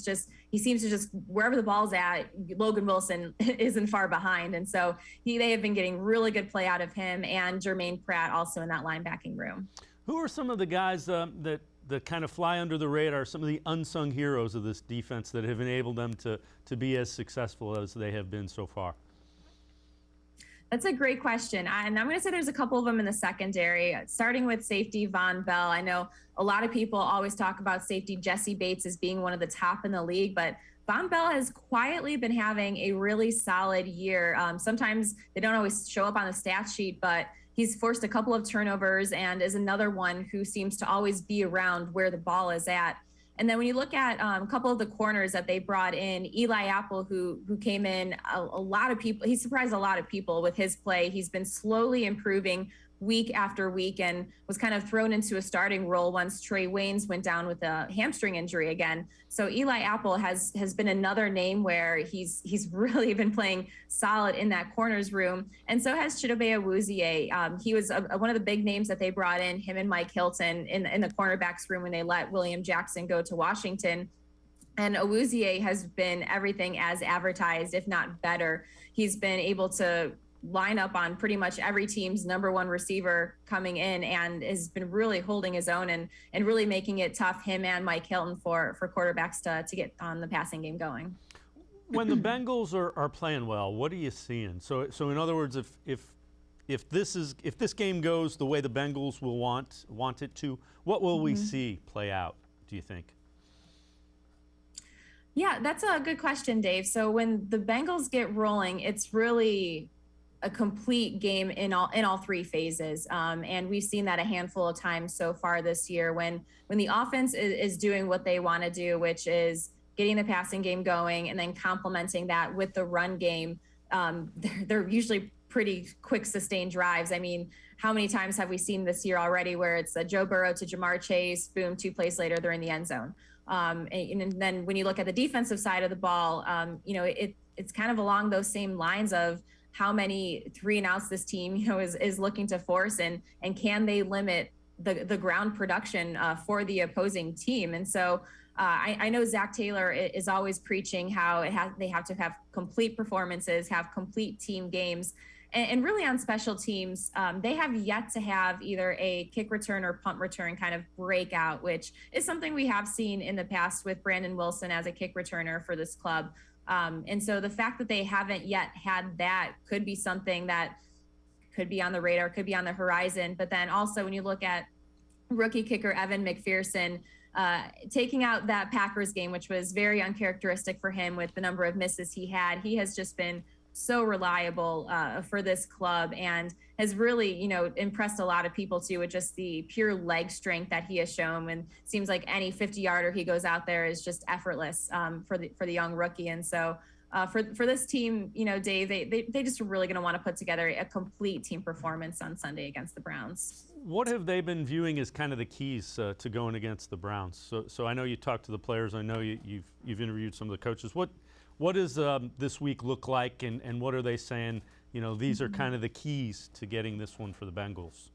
seems to just, wherever the ball's at, Logan Wilson isn't far behind. And so they have been getting really good play out of him, and Jermaine Pratt also in that linebacking room. Who are some of the guys that kind of fly under the radar, some of the unsung heroes of this defense that have enabled them to be as successful as they have been so far? That's a great question. And I'm going to say there's a couple of them in the secondary, starting with safety Von Bell. I know a lot of people always talk about safety Jesse Bates as being one of the top in the league, but Von Bell has quietly been having a really solid year. Sometimes they don't always show up on the stat sheet, but he's forced a couple of turnovers and is another one who seems to always be around where the ball is at. And then when you look at a couple of the corners that they brought in, Eli Apple, who came in, a lot of people, he surprised a lot of people with his play. He's been slowly improving week after week and was kind of thrown into a starting role once Trey Waynes went down with a hamstring injury again. So Eli Apple has been another name where he's really been playing solid in that corners room. And so has Chidobe Awuzie. He was one of the big names that they brought in, him and Mike Hilton in the cornerbacks room when they let William Jackson go to Washington. And Awuzie has been everything as advertised, if not better. He's been able to line up on pretty much every team's number 1 receiver coming in, and has been really holding his own and really making it tough, him and Mike Hilton, for quarterbacks to get on the passing game going. When the Bengals are playing well, what are you seeing? So in other words, if this game goes the way the Bengals will want it to, what will we see play out, do you think? Yeah, that's a good question, Dave. So when the Bengals get rolling, it's really a complete game in all 3 phases. And we've seen that a handful of times so far this year when the offense is doing what they want to do, which is getting the passing game going and then complementing that with the run game. They're usually pretty quick, sustained drives. I mean, how many times have we seen this year already where it's a Joe Burrow to Jamar Chase, boom, 2 plays later, they're in the end zone. And then when you look at the defensive side of the ball, it's kind of along those same lines of how many 3-and-outs this team, is looking to force, and can they limit the ground production for the opposing team. And so I know Zach Taylor is always preaching how they have to have complete performances, have complete team games. And really on special teams, they have yet to have either a kick return or punt return kind of breakout, which is something we have seen in the past with Brandon Wilson as a kick returner for this club. And so the fact that they haven't yet had that could be something that could be on the radar, could be on the horizon. But then also when you look at rookie kicker Evan McPherson, taking out that Packers game, which was very uncharacteristic for him with the number of misses he had, he has just been so reliable for this club and has really, impressed a lot of people too with just the pure leg strength that he has shown. And seems like any 50-yarder he goes out there is just effortless for the young rookie. And so for this team, Dave, they just are really going to want to put together a complete team performance on Sunday against the Browns. What have they been viewing as kind of the keys to going against the Browns? So I know you talked to the players. I know you've interviewed some of the coaches. What does this week look like, and what are they saying? These are kind of the keys to getting this one for the Bengals.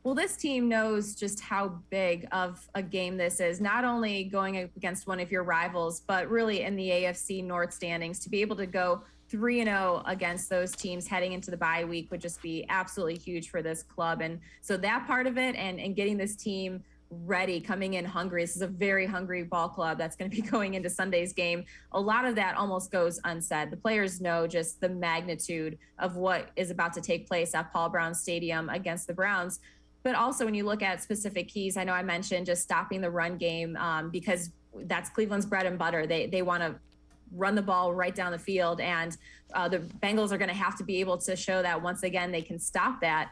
Well, this team knows just how big of a game this is, not only going against one of your rivals, but really in the AFC North standings. To be able to go 3-0 against those teams heading into the bye week would just be absolutely huge for this club. And so that part of it and getting this team ready, coming in hungry. This is a very hungry ball club that's going to be going into Sunday's game. A lot of that almost goes unsaid. The players know just the magnitude of what is about to take place at Paul Brown Stadium against the Browns. But also when you look at specific keys, I know I mentioned just stopping the run game because that's Cleveland's bread and butter. They want to run the ball right down the field, and the Bengals are going to have to be able to show that once again they can stop that.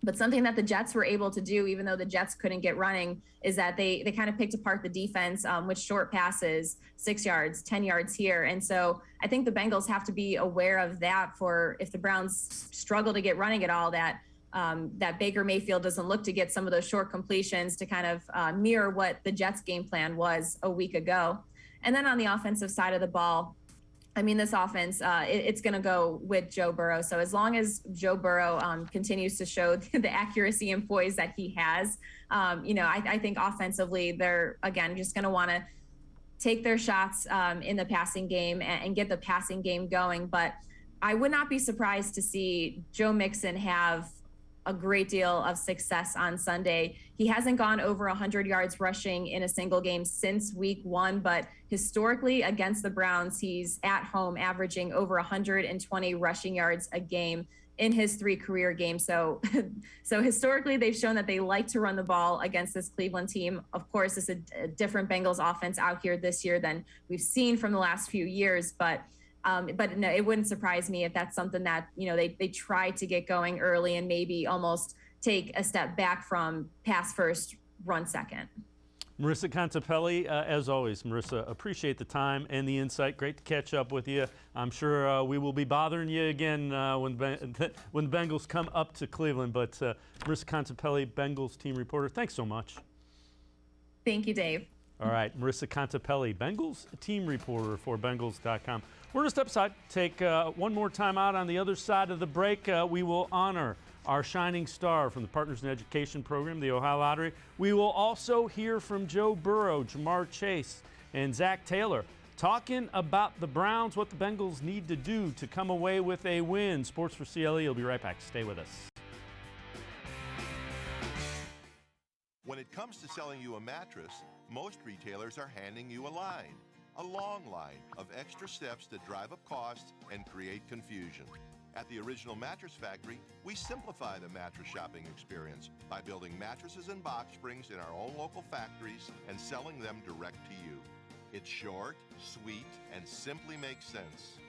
But something that the Jets were able to do, even though the Jets couldn't get running, is that they kind of picked apart the defense with short passes, 6 yards, 10 yards here. And so I think the Bengals have to be aware of that for if the Browns struggle to get running at all, that Baker Mayfield doesn't look to get some of those short completions to kind of mirror what the Jets game plan was a week ago. And then on the offensive side of the ball, I mean, this offense, it's going to go with Joe Burrow. So as long as Joe Burrow continues to show the accuracy and poise that he has, I think offensively, they're, again, just going to want to take their shots in the passing game and get the passing game going. But I would not be surprised to see Joe Mixon have a great deal of success on Sunday. He hasn't gone over 100 yards rushing in a single game since week 1, but historically against the Browns, he's at home averaging over 120 rushing yards a game in his 3 career games. So historically, they've shown that they like to run the ball against this Cleveland team. Of course, it's a different Bengals offense out here this year than we've seen from the last few years, but no, it wouldn't surprise me if that's something that, they try to get going early and maybe almost take a step back from pass first, run second. Marisa Contipelli, as always, Marisa, appreciate the time and the insight. Great to catch up with you. I'm sure we will be bothering you again when the Bengals come up to Cleveland. But Marisa Contipelli, Bengals team reporter, thanks so much. Thank you, Dave. All right, Marisa Contipelli, Bengals team reporter for Bengals.com. We're going to step aside, take one more time out. On the other side of the break, we will honor our shining star from the Partners in Education program, the Ohio Lottery. We will also hear from Joe Burrow, Jamar Chase, and Zach Taylor talking about the Browns, what the Bengals need to do to come away with a win. Sports4CLE will be right back. Stay with us. When it comes to selling you a mattress, most retailers are handing you a line. A long line of extra steps that drive up costs and create confusion. At the Original Mattress Factory, we simplify the mattress shopping experience by building mattresses and box springs in our own local factories and selling them direct to you. It's short, sweet, and simply makes sense.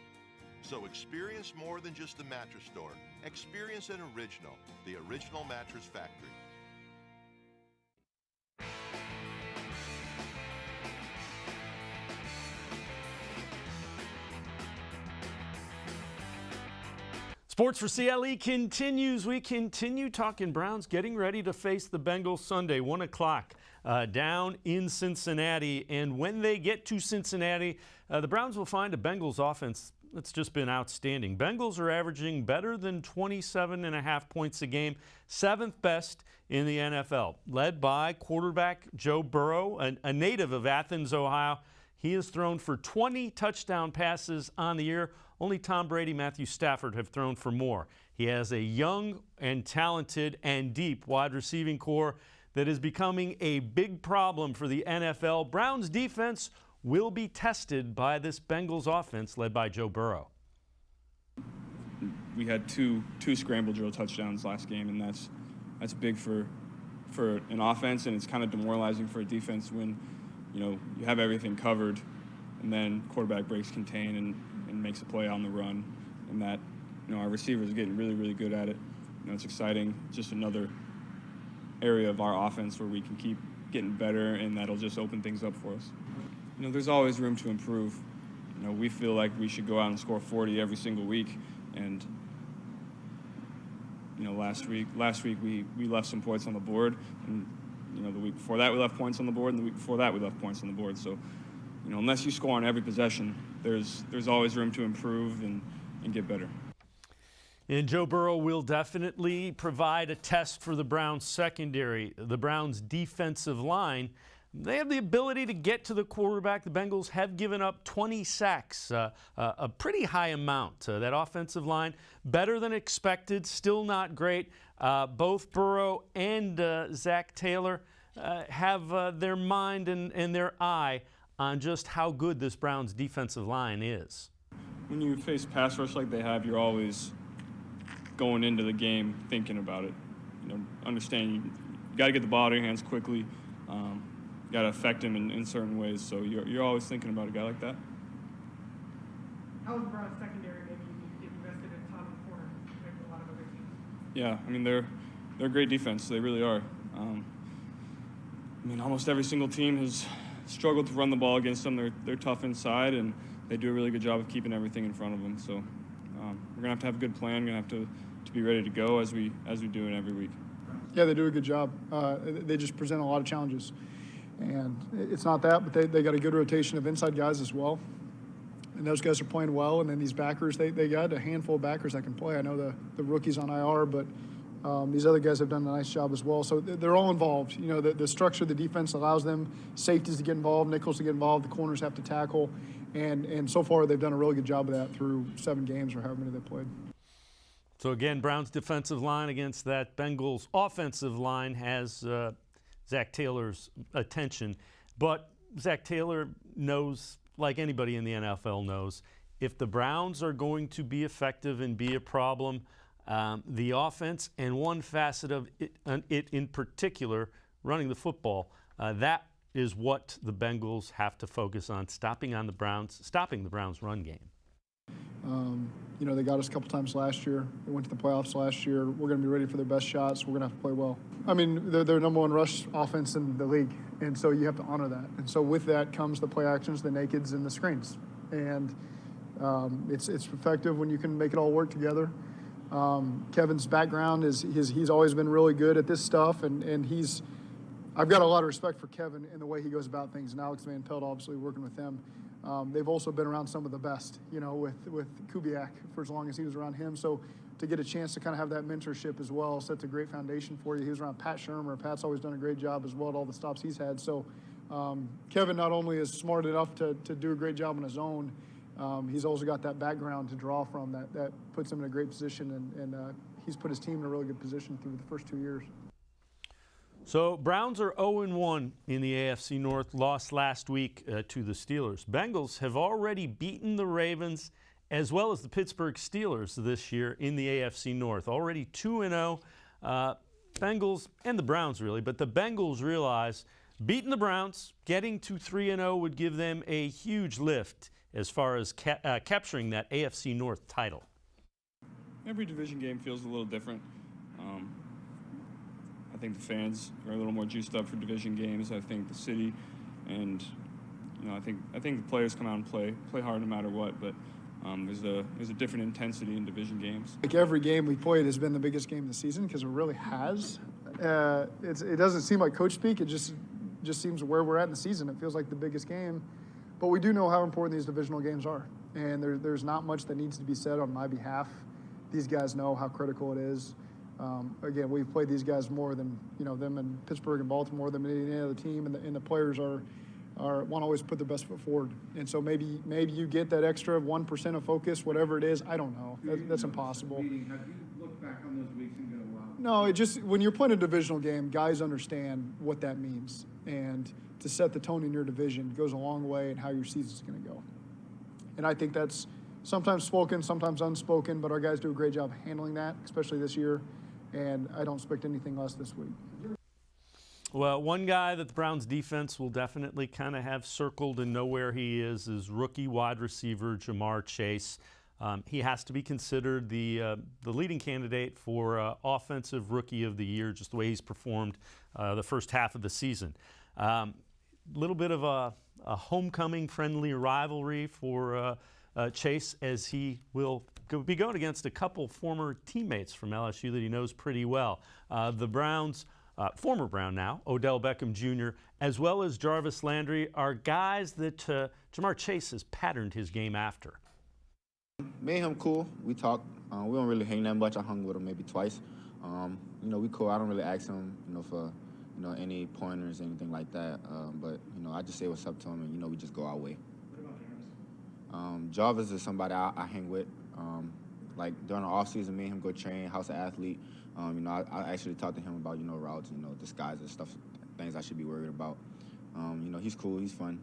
So experience more than just the mattress store. Experience an original, the Original Mattress Factory. Sports4CLE continues. We continue talking Browns, getting ready to face the Bengals Sunday, 1 o'clock down in Cincinnati. And when they get to Cincinnati, the Browns will find a Bengals offense that's just been outstanding. Bengals are averaging better than 27.5 points a game, 7th best in the NFL, led by quarterback Joe Burrow, a native of Athens, Ohio. He has thrown for 20 touchdown passes on the year. Only Tom Brady, Matthew Stafford have thrown for more. He has a young and talented and deep wide receiving core that is becoming a big problem for the NFL. Browns defense will be tested by this Bengals offense led by Joe Burrow. We had two scramble drill touchdowns last game, and that's big for an offense, and it's kind of demoralizing for a defense when you have everything covered, and then quarterback breaks contain and makes a play on the run, and that our receivers are getting really, really good at it. It's exciting. Just another area of our offense where we can keep getting better, and that'll just open things up for us. There's always room to improve, we feel like we should go out and score 40 every single week. And last week we left some points on the board, and the week before that we left points on the board, and the week before that we left points on the board. So unless you score on every possession, there's always room to improve and get better. And Joe Burrow will definitely provide a test for the Browns secondary. The Browns defensive line, they have the ability to get to the quarterback. The Bengals have given up 20 sacks, a pretty high amount. That offensive line, better than expected, still not great. Both Burrow and Zach Taylor have their mind and their eye on just how good this Browns defensive line is. When you face pass rush like they have, you're always going into the game thinking about it. Understanding you got to get the ball out of your hands quickly. You got to affect him in certain ways. So you're always thinking about a guy like that. How is the Browns secondary maybe invested in top of the corner compared to a lot of other teams? Yeah, they're a great defense. They really are. Almost every single team has struggled to run the ball against them. They're tough inside, and they do a really good job of keeping everything in front of them. So we're gonna have a good plan. We're gonna have to be ready to go as we do it every week. Yeah, they do a good job. They just present a lot of challenges, and it's not that, but they got a good rotation of inside guys as well, and those guys are playing well. And then these backers, they got a handful of backers that can play. I know the rookies on IR, but these other guys have done a nice job as well. So they're all involved. The structure of the defense allows them safeties to get involved, nickels to get involved, the corners have to tackle, and so far they've done a really good job of that through 7 games or however many they played. So again, Browns defensive line against that Bengals offensive line has Zach Taylor's attention. But Zach Taylor knows, like anybody in the NFL knows, if the Browns are going to be effective and be a problem, the offense and one facet of it in particular, running the football, that is what the Bengals have to focus on, stopping the Browns' run game. They got us a couple times last year. They went to the playoffs last year. We're going to be ready for their best shots. We're going to have to play well. They're number 1 rush offense in the league, and so you have to honor that. And so with that comes the play actions, the nakeds, and the screens. And it's effective when you can make it all work together. Kevin's background is he's always been really good at this stuff, and I've got a lot of respect for Kevin in the way he goes about things, and Alex Van Pelt obviously working with them. They've also been around some of the best, with Kubiak for as long as he was around him. So to get a chance to kind of have that mentorship as well sets a great foundation for you. He was around Pat Shermer. Pat's always done a great job as well at all the stops he's had. So Kevin not only is smart enough to do a great job on his own, he's also got that background to draw from that puts him in a great position, and he's put his team in a really good position through the first 2 years. So Browns are 0-1 in the AFC North, lost last week to the Steelers. Bengals have already beaten the Ravens as well as the Pittsburgh Steelers this year in the AFC North. Already 2-0. Bengals and the Browns really, but the Bengals realize beating the Browns, getting to 3-0 would give them a huge lift as far as capturing that AFC North title. Every division game feels a little different. I think the fans are a little more juiced up for division games. I think the city, and I think the players come out and play hard no matter what. But there's a different intensity in division games. Like every game we played has been the biggest game of the season because it really has. It doesn't seem like coach speak. It just seems where we're at in the season. It feels like the biggest game. But we do know how important these divisional games are, and there's not much that needs to be said on my behalf. These guys know how critical it is. Again, we've played these guys more than them in Pittsburgh and Baltimore than any other team, and the players want to always put their best foot forward. And so maybe you get that extra 1% of focus, whatever it is. I don't know. That's impossible. Have you looked back on those weeks and go, wow? No, it just when you're playing a divisional game, guys understand what that means, and to set the tone in your division goes a long way in how your season's going to go. And I think that's sometimes spoken, sometimes unspoken, but our guys do a great job handling that, especially this year. And I don't expect anything less this week. Well, one guy that the Browns defense will definitely kind of have circled and know where he is rookie wide receiver Jamar Chase. He has to be considered the leading candidate for Offensive Rookie of the Year, just the way he's performed the first half of the season. Little bit of a homecoming friendly rivalry for Chase, as he will be going against a couple former teammates from LSU that he knows pretty well. The Browns, former Brown now, Odell Beckham Jr., as well as Jarvis Landry, are guys that Jamar Chase has patterned his game after. Me and him cool. We talk. We don't really hang that much. I hung with him maybe twice. We cool. I don't really ask him, for any pointers, anything like that. But I just say what's up to him, and we just go our way. What about Jarvis? Jarvis is somebody I hang with. Like during the off season, me and him go train, house of athlete. I actually talk to him about routes, disguises, stuff, things I should be worried about. He's cool. He's fun.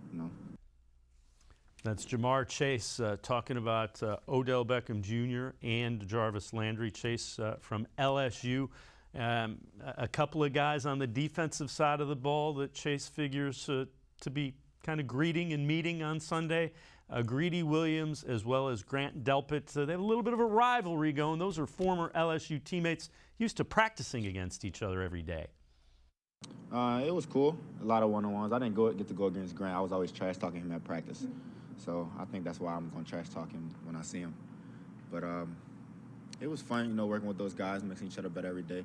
That's Jamar Chase talking about Odell Beckham Jr. and Jarvis Landry. Chase from LSU. A couple of guys on the defensive side of the ball that Chase figures to be kind of greeting and meeting on Sunday. Greedy Williams as well as Grant Delpit. They have a little bit of a rivalry going. Those are former LSU teammates used to practicing against each other every day. It was cool. A lot of one-on-ones. I didn't get to go against Grant. I was always trash talking him at practice. So I think that's why I'm going to trash talk him when I see him. But it was fun, working with those guys, making each other better every day.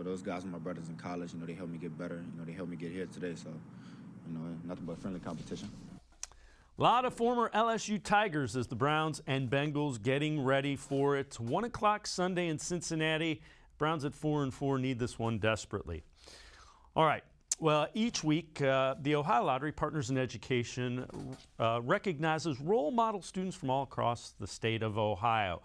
Those guys are my brothers in college. They helped me get better. They helped me get here today. So, nothing but friendly competition. A lot of former LSU Tigers as the Browns and Bengals getting ready for it. 1 o'clock Sunday in Cincinnati. Browns at 4-4 need this one desperately. All right. Well, each week, the Ohio Lottery Partners in Education recognizes role model students from all across the state of Ohio.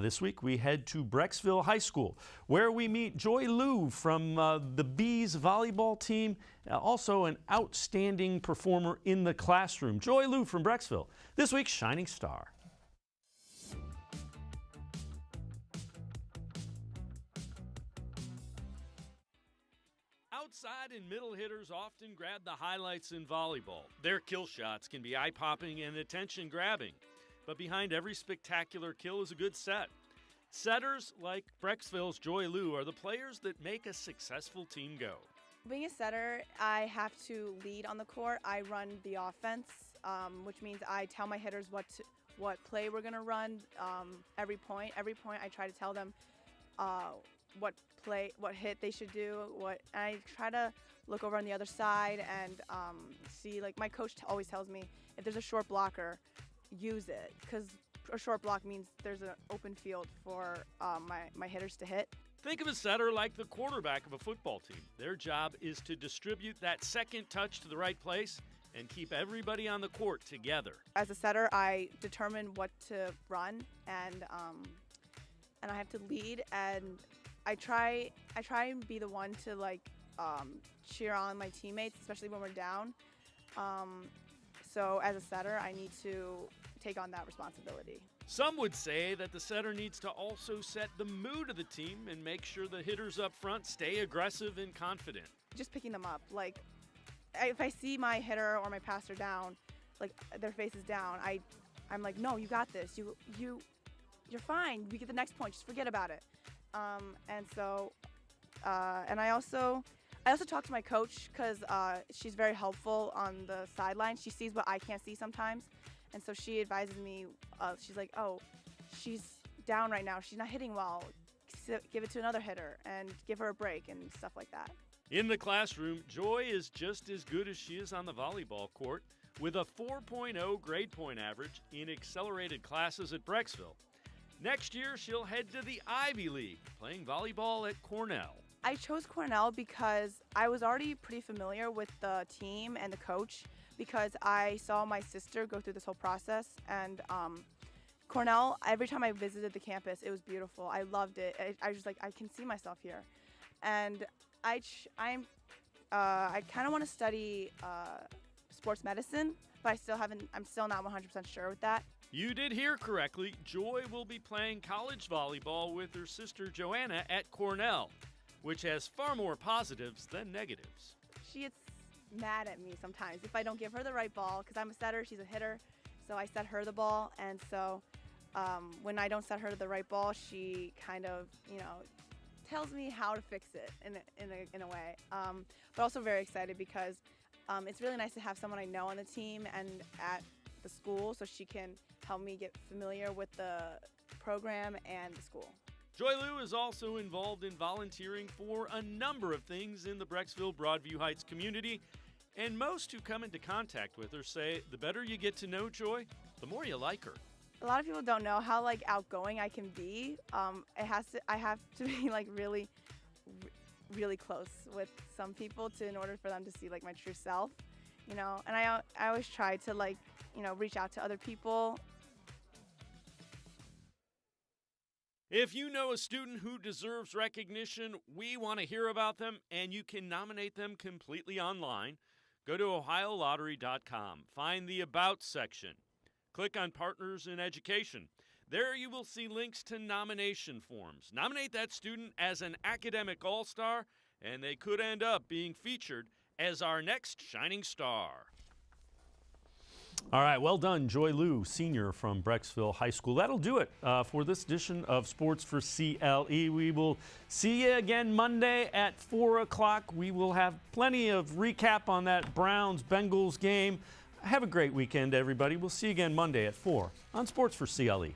This week, we head to Brecksville High School, where we meet Joy Liu from the Bees volleyball team, also an outstanding performer in the classroom. Joy Liu from Brecksville, this week's Shining Star. Outside and middle hitters often grab the highlights in volleyball. Their kill shots can be eye-popping and attention-grabbing. But behind every spectacular kill is a good set. Setters like Brecksville's Joy Liu are the players that make a successful team go. Being a setter, I have to lead on the court. I run the offense, which means I tell my hitters what play we're going to run every point. Every point I try to tell them what hit they should do, and I try to look over on the other side and see, like my coach always tells me, if there's a short blocker, use it, because a short block means there's an open field for my hitters to hit. Think of a setter like the quarterback of a football team. Their job is to distribute that second touch to the right place and keep everybody on the court together. As a setter, I determine what to run, and I have to lead, and I try and be the one to cheer on my teammates, especially when we're down. So as a setter, I need to take on that responsibility. Some would say that the setter needs to also set the mood of the team and make sure the hitters up front stay aggressive and confident. Just picking them up. Like, if I see my hitter or my passer down, like their face is down, I'm like, no, you got this. You're fine. We get the next point. Just forget about it. And I also talk to my coach, because she's very helpful on the sideline. She sees what I can't see sometimes. And so she advises me, she's like, oh, she's down right now. She's not hitting well. Give it to another hitter and give her a break and stuff like that. In the classroom, Joy is just as good as she is on the volleyball court, with a 4.0 grade point average in accelerated classes at Brecksville. Next year, she'll head to the Ivy League, playing volleyball at Cornell. I chose Cornell because I was already pretty familiar with the team and the coach, because I saw my sister go through this whole process. And Cornell, every time I visited the campus, it was beautiful. I loved it. I was just like, I can see myself here. And I kind of want to study sports medicine, but I'm still not 100% sure with that. You did hear correctly. Joy will be playing college volleyball with her sister Joanna at Cornell, which has far more positives than negatives. She gets mad at me sometimes if I don't give her the right ball, because I'm a setter, she's a hitter, so I set her the ball. And so when I don't set her the right ball, she kind of, tells me how to fix it in a way. But also very excited because it's really nice to have someone I know on the team and at the school so she can help me get familiar with the program and the school. Joy Lou is also involved in volunteering for a number of things in the Brecksville-Broadview Heights community, and most who come into contact with her say the better you get to know Joy, the more you like her. A lot of people don't know how like outgoing I can be. I have to be like really close with some people in order for them to see like my true self, you know. And I always try to like, you know, reach out to other people. If you know a student who deserves recognition, we want to hear about them, and you can nominate them completely online. Go to OhioLottery.com, find the About section. Click on Partners in Education. There you will see links to nomination forms. Nominate that student as an academic all-star, and they could end up being featured as our next shining star. All right, well done, Joy Lou, senior from Brecksville High School. That'll do it for this edition of Sports for CLE. We will see you again Monday at 4 o'clock. We will have plenty of recap on that Browns-Bengals game. Have a great weekend, everybody. We'll see you again Monday at 4 on Sports for CLE.